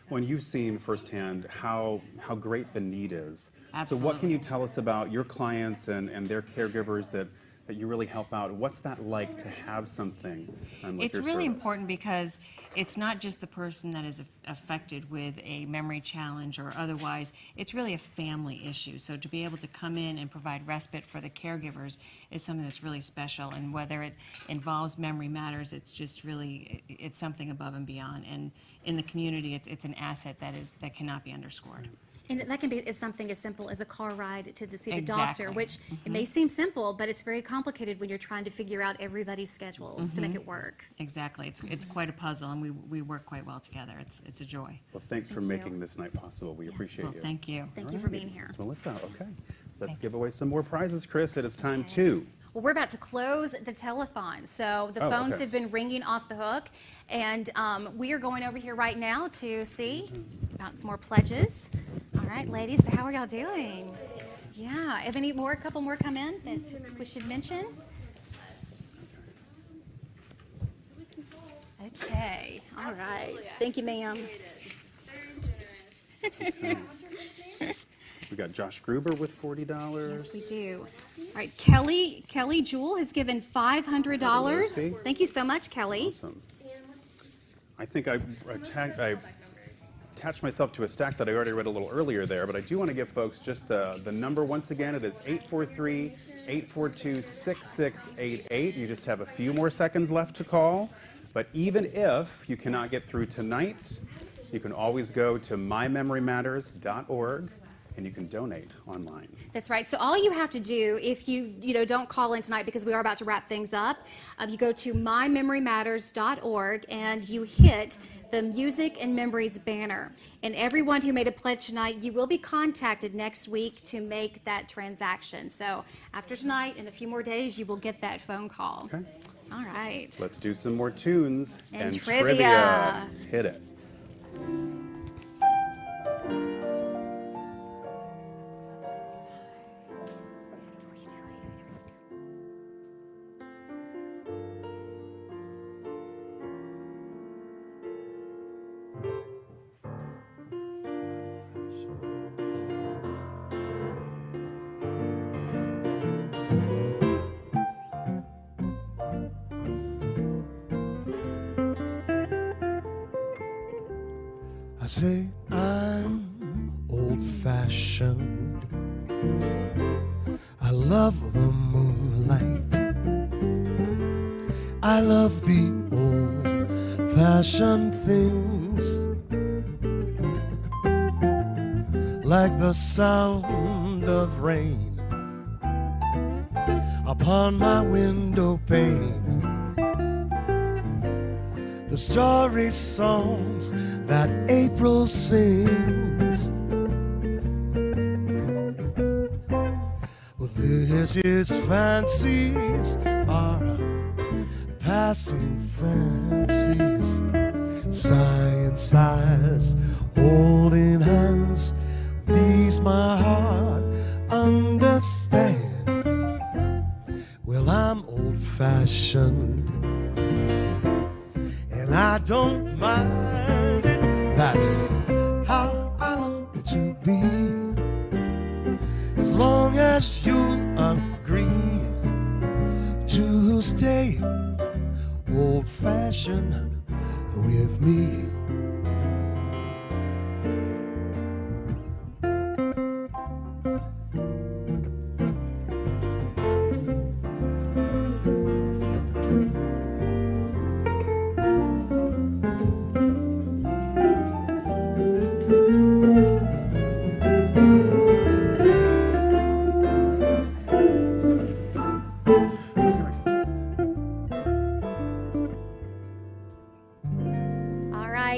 [SPEAKER 2] When you've seen firsthand how great the need is.
[SPEAKER 3] Absolutely.
[SPEAKER 2] So what can you tell us about your clients and their caregivers that you really help out? What's that like to have something like
[SPEAKER 3] It's
[SPEAKER 2] your
[SPEAKER 3] really
[SPEAKER 2] service?
[SPEAKER 3] important because it's not just the person that is affected with a memory challenge or otherwise. It's really a family issue. So to be able to come in and provide respite for the caregivers is something that's really special. And whether it involves Memory Matters, it's just really, it's something above and beyond. And in the community, it's an asset that cannot be underscored.
[SPEAKER 1] And that can be something as simple as a car ride to see the
[SPEAKER 3] Exactly.
[SPEAKER 1] doctor, which it may seem simple, but it's very complicated when you're trying to figure out everybody's schedules to make it work.
[SPEAKER 3] Exactly. It's quite a puzzle, and we work quite well together. It's a joy.
[SPEAKER 2] Well, thanks for making this night possible. We appreciate
[SPEAKER 3] Well,
[SPEAKER 2] you.
[SPEAKER 3] thank you.
[SPEAKER 1] Thank you for being here.
[SPEAKER 2] It's Melissa. Okay. Let's give away some more prizes, Chris. It is time to.
[SPEAKER 1] Well, we're about to close the telethon, so the phones
[SPEAKER 2] okay.
[SPEAKER 1] have been ringing off the hook, and we are going over here right now to see about some more pledges. All right, ladies, so how are y'all doing? Yeah, if a couple more come in that we should mention? Okay, all right. Thank you, ma'am.
[SPEAKER 2] We got Josh Gruber with $40.
[SPEAKER 1] Yes, we do. All right, Kelly Jewell has given $500. Thank you so much, Kelly.
[SPEAKER 2] Awesome. I think I attached myself to a stack that I already read a little earlier there, but I do want to give folks just the number once again. It is 843-842-6688. You just have a few more seconds left to call, but even if you cannot get through tonight, you can always go to mymemorymatters.org and you can donate online.
[SPEAKER 1] That's right. So all you have to do, if you don't call in tonight, because we are about to wrap things up, you go to mymemorymatters.org and you hit the Music and Memories banner. And everyone who made a pledge tonight, you will be contacted next week to make that transaction. So after tonight, in a few more days, you will get that phone call.
[SPEAKER 2] Okay.
[SPEAKER 1] All right.
[SPEAKER 2] Let's do some more tunes
[SPEAKER 1] And trivia.
[SPEAKER 2] Hit it.
[SPEAKER 21] I say I'm old-fashioned, I love the moonlight. I love the old-fashioned things, like the sound of rain upon my window pane, the starry songs that April sings. Well, this year's fancies are passing fancies, sighing sighs, holding hands. These my heart understand. Well, I'm old-fashioned, and I don't mind it. That's how I long to be, as long as you agree to stay old-fashioned with me.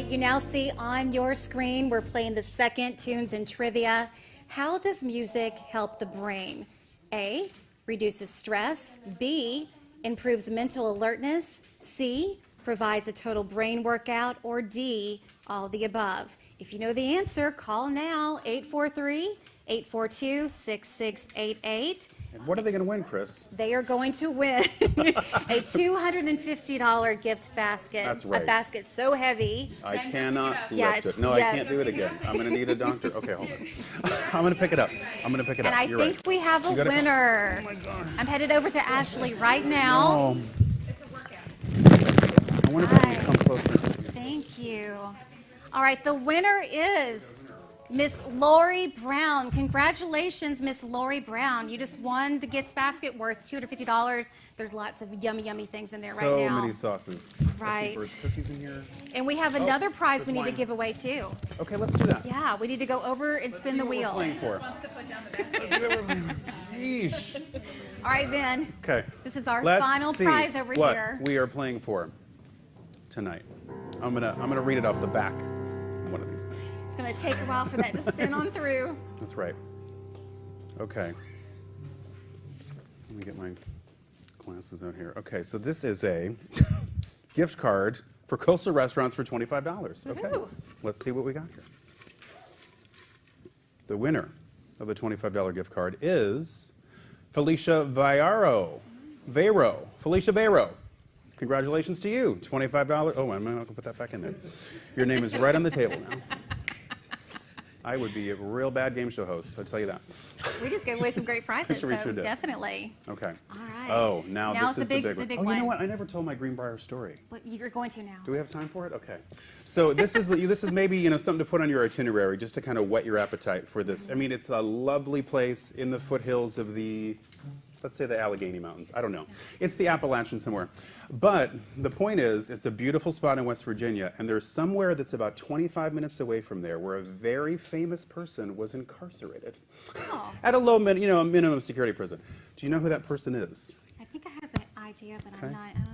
[SPEAKER 1] You now see on your screen, we're playing the second Tunes and Trivia. How does music help the brain? A, reduces stress. B, improves mental alertness. C, provides a total brain workout. Or D, all of the above. If you know the answer, call now, 843-842-6688.
[SPEAKER 2] And what are they going to win, Kris?
[SPEAKER 1] They are going to win a $250 gift basket.
[SPEAKER 2] That's right.
[SPEAKER 1] A basket so heavy.
[SPEAKER 2] I cannot
[SPEAKER 1] Yes,
[SPEAKER 2] lift it. No,
[SPEAKER 1] yes.
[SPEAKER 2] I can't do it again. I'm going to need a doctor. Okay, hold on. I'm going to pick it up. I'm going to pick it
[SPEAKER 1] And
[SPEAKER 2] up.
[SPEAKER 1] I
[SPEAKER 2] You're
[SPEAKER 1] think
[SPEAKER 2] right.
[SPEAKER 1] we have a
[SPEAKER 2] You gotta-
[SPEAKER 1] winner.
[SPEAKER 2] Oh my God.
[SPEAKER 1] I'm headed over to Ashley right now.
[SPEAKER 2] No. I wonder if I can come closer.
[SPEAKER 1] Thank you. All right, the winner is Miss Lori Brown. Congratulations, Miss Lori Brown. You just won the gift basket worth $250. There's lots of yummy, yummy things in there right now.
[SPEAKER 2] So many sauces.
[SPEAKER 1] Right.
[SPEAKER 2] I see cookies in here.
[SPEAKER 1] And we have another prize we
[SPEAKER 2] there's
[SPEAKER 1] need to
[SPEAKER 2] wine.
[SPEAKER 1] give away too.
[SPEAKER 2] Okay, let's do that.
[SPEAKER 1] Yeah, we need to go over and spin the wheel.
[SPEAKER 2] Playing for. Yeesh.
[SPEAKER 1] All right, then.
[SPEAKER 2] Okay.
[SPEAKER 1] This is our
[SPEAKER 2] Let's
[SPEAKER 1] final
[SPEAKER 2] see
[SPEAKER 1] prize over
[SPEAKER 2] what
[SPEAKER 1] here.
[SPEAKER 2] we are playing for tonight. I'm gonna read it off the back. One of these things.
[SPEAKER 1] It's going to take a while for that to spin on through.
[SPEAKER 2] That's right. Okay. Let me get my glasses out here. Okay, so this is a gift card for Coastal Restaurants for $25. Okay.
[SPEAKER 1] Ooh.
[SPEAKER 2] Let's see what we got here. The winner of the $25 gift card is Felicia Vayro. Felicia Vayro. Congratulations to you. $25. Oh, I'm going to put that back in there. Your name is right on the table now. I would be a real bad game show host, I'll tell you that.
[SPEAKER 1] We just gave away some great prizes,
[SPEAKER 2] We
[SPEAKER 1] so
[SPEAKER 2] sure did.
[SPEAKER 1] definitely.
[SPEAKER 2] Okay.
[SPEAKER 1] All right.
[SPEAKER 2] Oh, now
[SPEAKER 1] Now
[SPEAKER 2] this
[SPEAKER 1] it's
[SPEAKER 2] is
[SPEAKER 1] the
[SPEAKER 2] the big
[SPEAKER 1] big
[SPEAKER 2] one. Oh,
[SPEAKER 1] one.
[SPEAKER 2] you know what? I never told my Greenbrier story.
[SPEAKER 1] But you're going to now.
[SPEAKER 2] Do we have time for it? Okay. So this is maybe something to put on your itinerary just to kind of whet your appetite for this. I mean, it's a lovely place in the foothills of the, let's say, the Allegheny Mountains. I don't know. It's the Appalachian somewhere. But the point is, it's a beautiful spot in West Virginia, and there's somewhere that's about 25 minutes away from there where a very famous person was incarcerated at a low, minimum security prison. Do you know who that person is?
[SPEAKER 1] I think I have an idea, but I'm not. I don't know.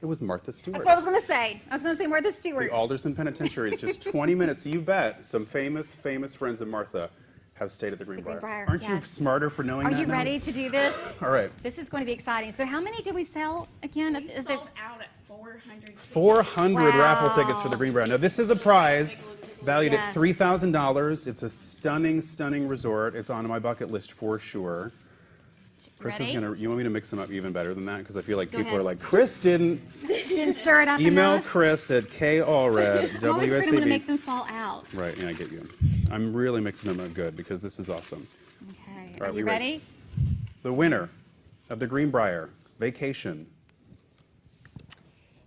[SPEAKER 2] It was Martha Stewart.
[SPEAKER 1] That's what I was going to say. I was going to say Martha Stewart.
[SPEAKER 2] The Alderson Penitentiary is just 20 minutes. You bet some famous friends of Martha have stayed at the Greenbrier. Aren't you
[SPEAKER 1] yes.
[SPEAKER 2] smarter for knowing
[SPEAKER 1] Are
[SPEAKER 2] that
[SPEAKER 1] you
[SPEAKER 2] now?
[SPEAKER 1] ready to do this?
[SPEAKER 2] All right.
[SPEAKER 1] This is going to be exciting. So how many did we sell again?
[SPEAKER 6] We sold out at 400.
[SPEAKER 2] 400
[SPEAKER 1] Wow.
[SPEAKER 2] raffle tickets for the Greenbrier. Now, this is a prize valued at
[SPEAKER 1] Yes.
[SPEAKER 2] $3,000. It's a stunning, stunning resort. It's on my bucket list for sure. Kris is
[SPEAKER 1] Ready?
[SPEAKER 2] going to, you want me to mix them up even better than that? Because I feel like
[SPEAKER 1] Go
[SPEAKER 2] people
[SPEAKER 1] ahead.
[SPEAKER 2] are like, Kris didn't.
[SPEAKER 1] Didn't stir it up
[SPEAKER 2] Email
[SPEAKER 1] enough.
[SPEAKER 2] Kris at Allred,
[SPEAKER 1] I'm always afraid I'm going to make
[SPEAKER 2] WSAV.
[SPEAKER 1] them fall out.
[SPEAKER 2] Right, yeah, I get you. I'm really mixing them up good because this is awesome.
[SPEAKER 1] Okay.
[SPEAKER 2] All right,
[SPEAKER 1] Are
[SPEAKER 2] we
[SPEAKER 1] you ready?
[SPEAKER 2] The winner of the Greenbrier Vacation.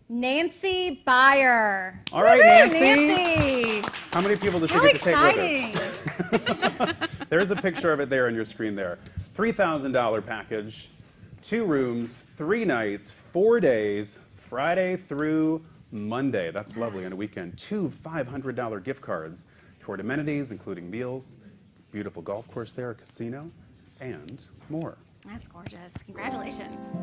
[SPEAKER 1] Nancy Byer.
[SPEAKER 2] All right,
[SPEAKER 1] Woo,
[SPEAKER 2] Nancy.
[SPEAKER 1] Nancy.
[SPEAKER 2] How many people does she
[SPEAKER 1] How
[SPEAKER 2] get to take with her?
[SPEAKER 1] exciting.
[SPEAKER 2] There's a picture of it there on your screen there. $3,000 package, 2 rooms, 3 nights, 4 days, Friday through Monday. That's lovely on a weekend. 2 $500 gift cards toward amenities, including meals, beautiful golf course there, a casino, and more.
[SPEAKER 1] That's gorgeous. Congratulations.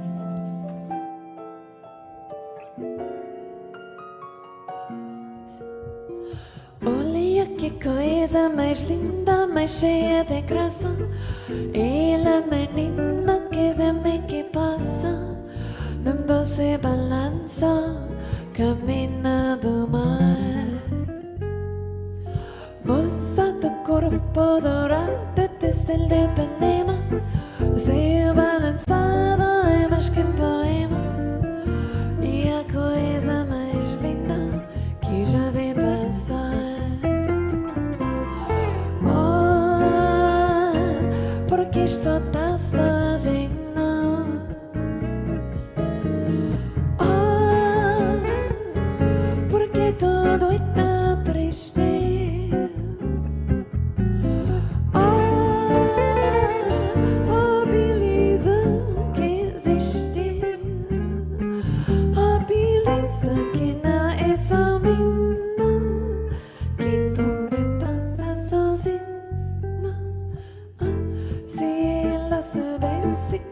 [SPEAKER 22] Olha que coisa mais linda, mais cheia de graça. Ela menina que vem e que passa, num doce balanço, camina do mar. Moça do corpo dourado, desde el de Ipanema, o seu balançado é mais que poema. E a coisa mais linda que já vi passar. Porque estou tão sozinho. Porque tudo é tão triste. Oh, beleza que existe. Oh, beleza que não é só minha. Que também passa sozinho.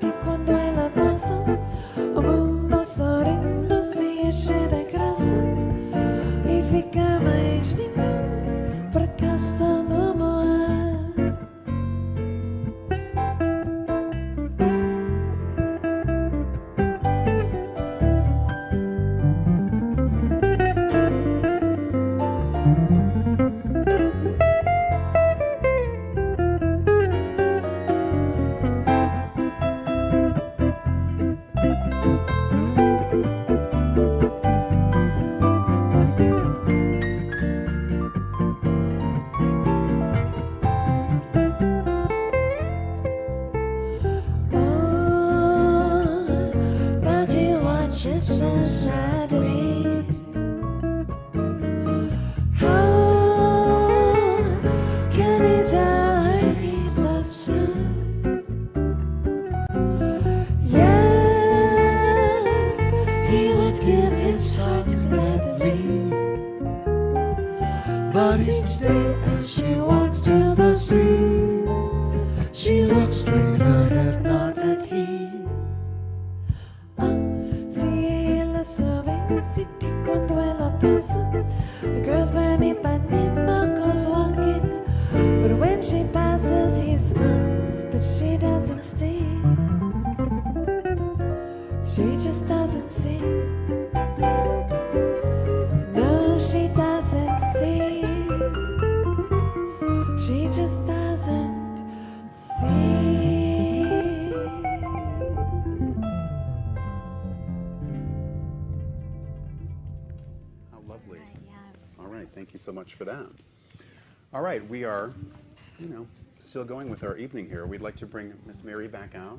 [SPEAKER 22] Que quando ela passa, o mundo sorrindo se enche de graça e fica mais lindo por causa do amor. Just so sadly, how can he tell her he loves her? Yes, he would give his heart gladly, but each day as she walks to the sea, she looks straight ahead, not at him. Que quando ela passa, the girl from Ipanema goes walking, but when she passes he smiles, but she doesn't see. She just doesn't see. No, she doesn't see. She just doesn't see.
[SPEAKER 2] Lovely. Yes. All right, thank you so much for that. All right, we are, still going with our evening here. We'd like to bring Miss Mary back out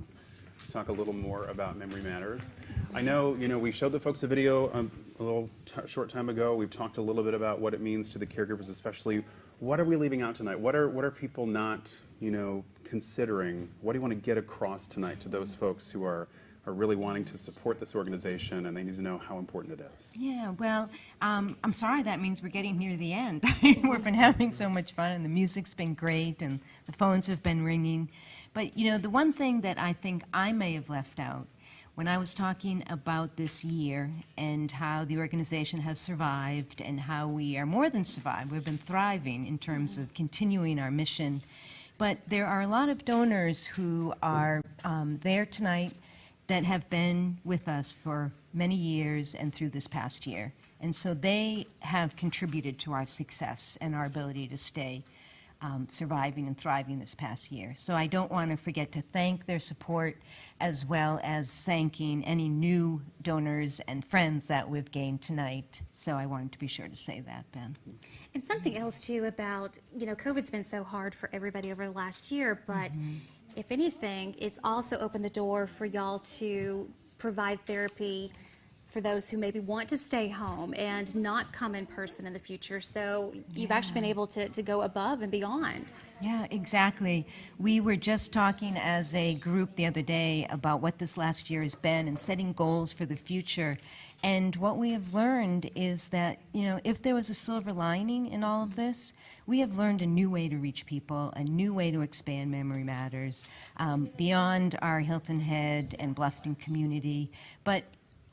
[SPEAKER 2] to talk a little more about Memory Matters. I know, we showed the folks a video a little short time ago. We've talked a little bit about what it means to the caregivers, especially. What are we leaving out tonight? What are people not, considering? What do you want to get across tonight to those folks who are really wanting to support this organization, and they need to know how important it is?
[SPEAKER 3] Yeah, well, I'm sorry that means we're getting near the end. We've been having so much fun, and the music's been great, and the phones have been ringing. But, the one thing that I think I may have left out when I was talking about this year and how the organization has survived and how we are more than survived, we've been thriving in terms of continuing our mission. But there are a lot of donors who are there tonight that have been with us for many years and through this past year. And so they have contributed to our success and our ability to stay surviving and thriving this past year. So I don't want to forget to thank their support, as well as thanking any new donors and friends that we've gained tonight. So I wanted to be sure to say that, Ben.
[SPEAKER 1] And something else too about, COVID's been so hard for everybody over the last year, but if anything, it's also opened the door for y'all to provide therapy for those who maybe want to stay home and not come in person in the future. So you've actually been able to go above and beyond.
[SPEAKER 3] Yeah, exactly. We were just talking as a group the other day about what this last year has been and setting goals for the future. And what we have learned is that, if there was a silver lining in all of this, we have learned a new way to reach people, a new way to expand Memory Matters beyond our Hilton Head and Bluffton community. But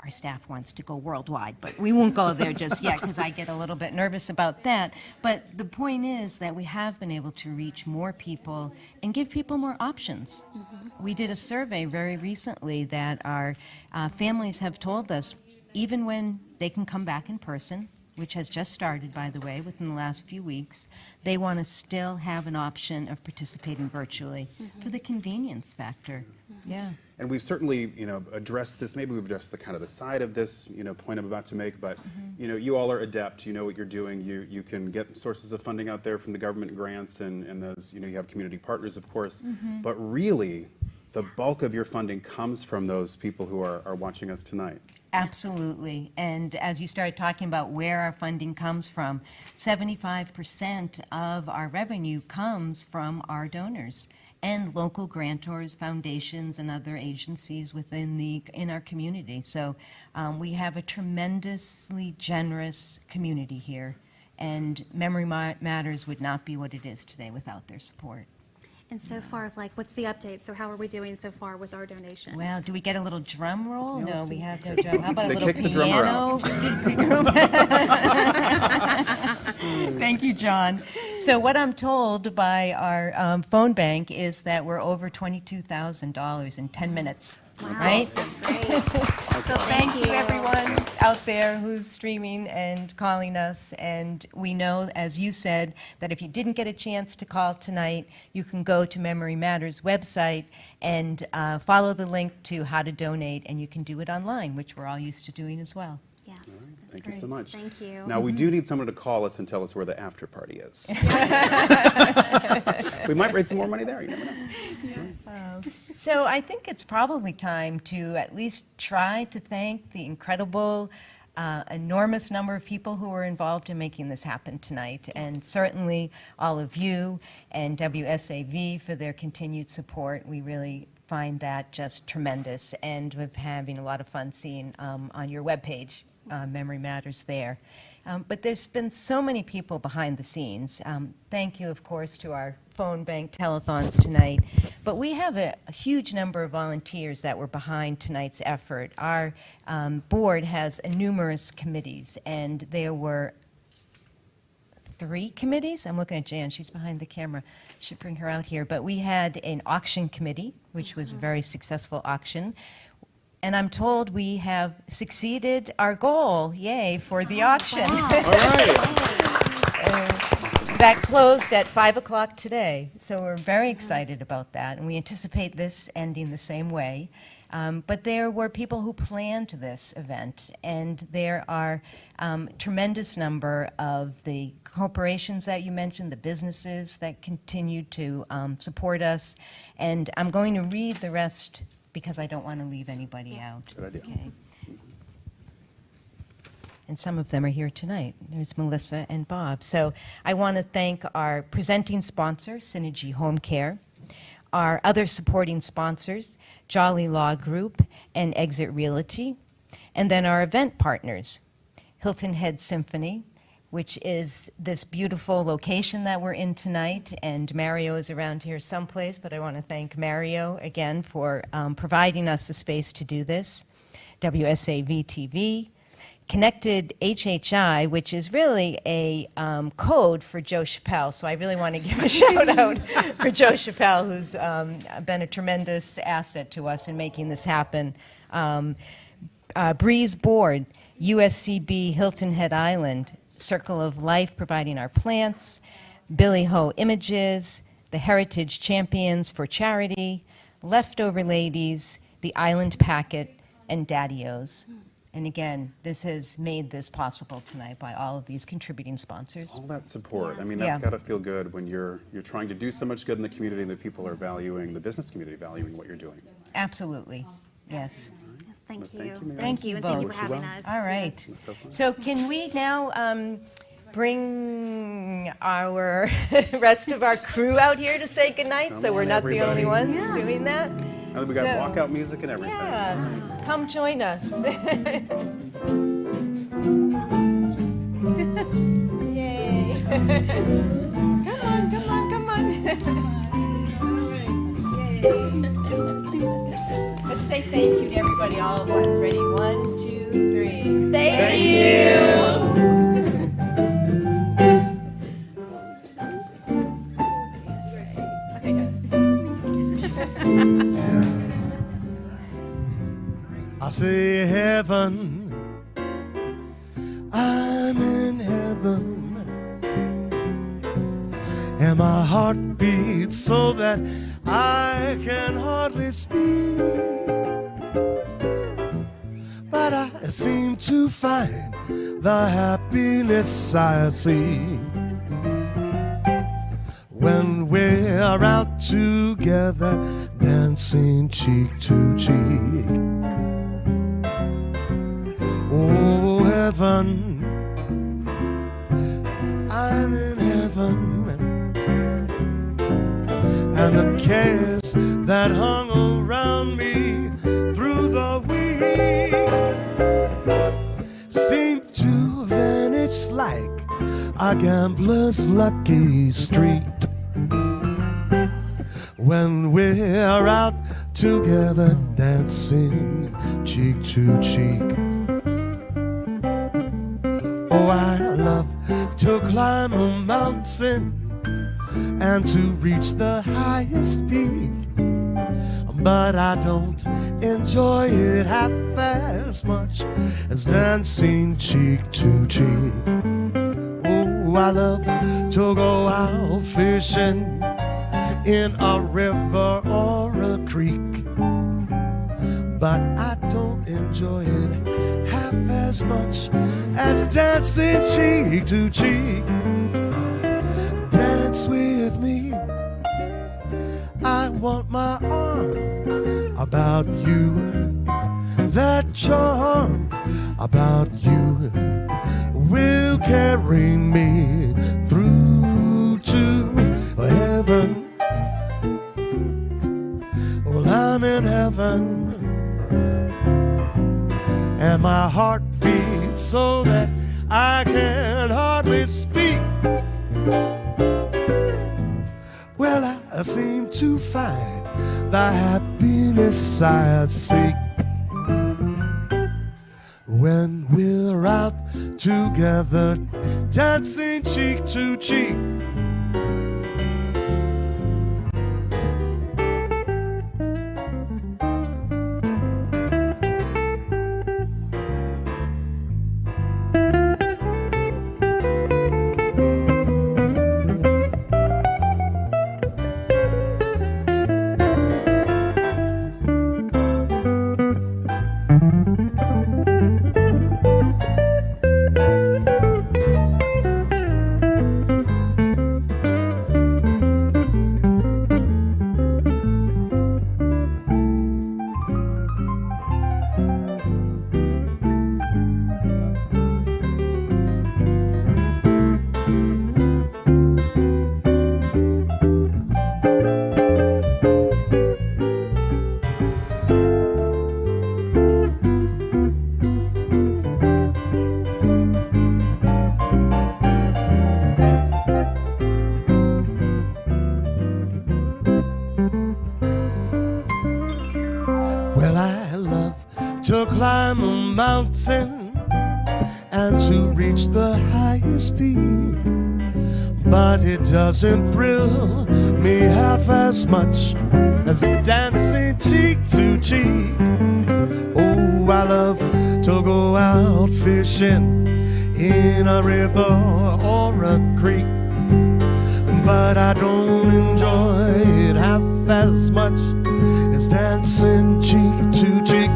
[SPEAKER 3] our staff wants to go worldwide, but we won't go there just yet because I get a little bit nervous about that. But the point is that we have been able to reach more people and give people more options. We did a survey very recently that our families have told us, even when they can come back in person, which has just started, by the way, within the last few weeks, they want to still have an option of participating virtually for the convenience factor. Yeah.
[SPEAKER 2] And we've certainly, addressed this. Maybe we've addressed the kind of the side of this, point I'm about to make. But, you all are adept. You know what you're doing. You can get sources of funding out there from the government grants, and those, you have community partners, of course. But really, the bulk of your funding comes from those people who are watching us tonight.
[SPEAKER 3] Absolutely. And as you started talking about where our funding comes from, 75% of our revenue comes from our donors and local grantors, foundations, and other agencies in our community. So we have a tremendously generous community here, and Memory Matters would not be what it is today without their support.
[SPEAKER 1] And so far, what's the update? So how are we doing so far with our donations?
[SPEAKER 3] Well, do we get a little drum roll? No, we have no drum. How about
[SPEAKER 2] They
[SPEAKER 3] a little
[SPEAKER 2] kick the drummer
[SPEAKER 3] piano? Thank you, John. So what I'm told by our phone bank is that we're over $22,000 in 10 minutes. Right?
[SPEAKER 1] That's great.
[SPEAKER 3] So thank you, everyone out there who's streaming and calling us. And we know, as you said, that if you didn't get a chance to call tonight, you can go to Memory Matters website and follow the link to how to donate, and you can do it online, which we're all used to doing as well.
[SPEAKER 1] Yes.
[SPEAKER 2] Thank you so much.
[SPEAKER 1] Thank you.
[SPEAKER 2] Now, we do need someone to call us and tell us where the after party is. We might raise some more money there. You never know.
[SPEAKER 3] So I think it's probably time to at least try to thank the incredible, enormous number of people who were involved in making this happen tonight, and certainly all of you and WSAV for their continued support. We really find that just tremendous, and we're having a lot of fun seeing on your webpage Memory Matters there. But there's been so many people behind the scenes. Thank you, of course, to our phone bank telethons tonight. But we have a huge number of volunteers that were behind tonight's effort. Our board has numerous committees, and there were 3 committees. I'm looking at Jan, she's behind the camera. Should bring her out here. But we had an auction committee, which was a very successful auction. And I'm told we have succeeded our goal, yay, for the auction.
[SPEAKER 2] All right.
[SPEAKER 3] That closed at 5 o'clock today. So we're very excited about that. And we anticipate this ending the same way. But there were people who planned this event, and there are tremendous number of the corporations that you mentioned, the businesses that continue to support us. And I'm going to read the rest because I don't want to leave anybody out.
[SPEAKER 2] Good idea.
[SPEAKER 3] Okay. And some of them are here tonight. There's Melissa and Bob. So I want to thank our presenting sponsor, Synergy Home Care, our other supporting sponsors, Jolly Law Group and Exit Realty, and then our event partners, Hilton Head Symphony, which is this beautiful location that we're in tonight, and Mario is around here someplace, but I want to thank Mario again for providing us the space to do this, WSAV TV, Connected HHI, which is really a code for Joe Chappelle. So I really want to give a shout out for Joe Chappelle, who's been a tremendous asset to us in making this happen. Breeze Board, USCB Hilton Head Island, Circle of Life providing our plants, Billy Ho Images, the Heritage Champions for Charity, Leftover Ladies, the Island Packet, and Daddy-O's. And again, this has made this possible tonight by all of these contributing sponsors.
[SPEAKER 2] All that support. I mean, that's got to feel good when you're trying to do so much good in the community and the people are valuing, the business community valuing what you're doing.
[SPEAKER 3] Absolutely. Yes.
[SPEAKER 1] Thank you.
[SPEAKER 3] Thank you
[SPEAKER 1] and
[SPEAKER 3] both.
[SPEAKER 1] thank you for having us.
[SPEAKER 3] All right.
[SPEAKER 1] Yes.
[SPEAKER 3] So can we now bring our rest of our crew out here to say goodnight, so we're not the only ones doing that?
[SPEAKER 2] And we got walkout music and everything.
[SPEAKER 3] Yeah, come join us. Yay. Come on. Let's say thank you to everybody all at once. Ready? 1, 2, 3. Thank you.
[SPEAKER 21] I say heaven, I'm in heaven, and my heart beats so that I can hardly speak, but I seem to find the happiness I see when we're out together, dancing cheek to cheek. Oh, heaven, I'm in heaven, and the cares that hung around me through the week seem to vanish like a gambler's lucky streak when we're out together, dancing cheek to cheek. Oh, I love to climb a mountain and to reach the highest peak, but I don't enjoy it half as much as dancing cheek to cheek. Oh, I love to go out fishing in a river or a creek, but I don't enjoy it half as much as dancing cheek to cheek. Dance with me, I want my arm about you, that charm about you will carry me through to heaven. Well, I'm in heaven, and my heart beats so that I can hardly speak. Well, I seem to find the happiness I seek when we're out together, dancing cheek to cheek. to climb a mountain and to reach the highest peak. But it doesn't thrill me half as much as dancing cheek to cheek. Oh, I love to go out fishing in a river or a creek, but I don't enjoy it half as much as dancing cheek to cheek.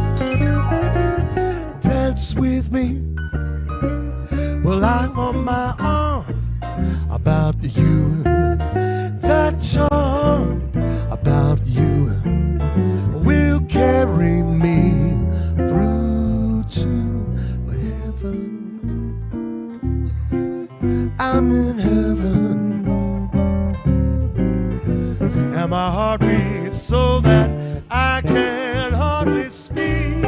[SPEAKER 21] Dance with me, well, I want my arm about you, that charm about you will carry me and my heart beats so that I can hardly speak.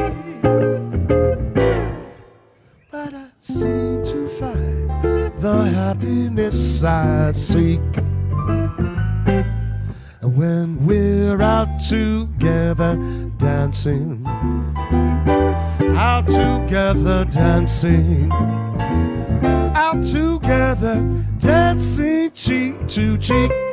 [SPEAKER 21] But I seem to find the happiness I seek. And when we're out together dancing, out together dancing, out together dancing cheek to cheek.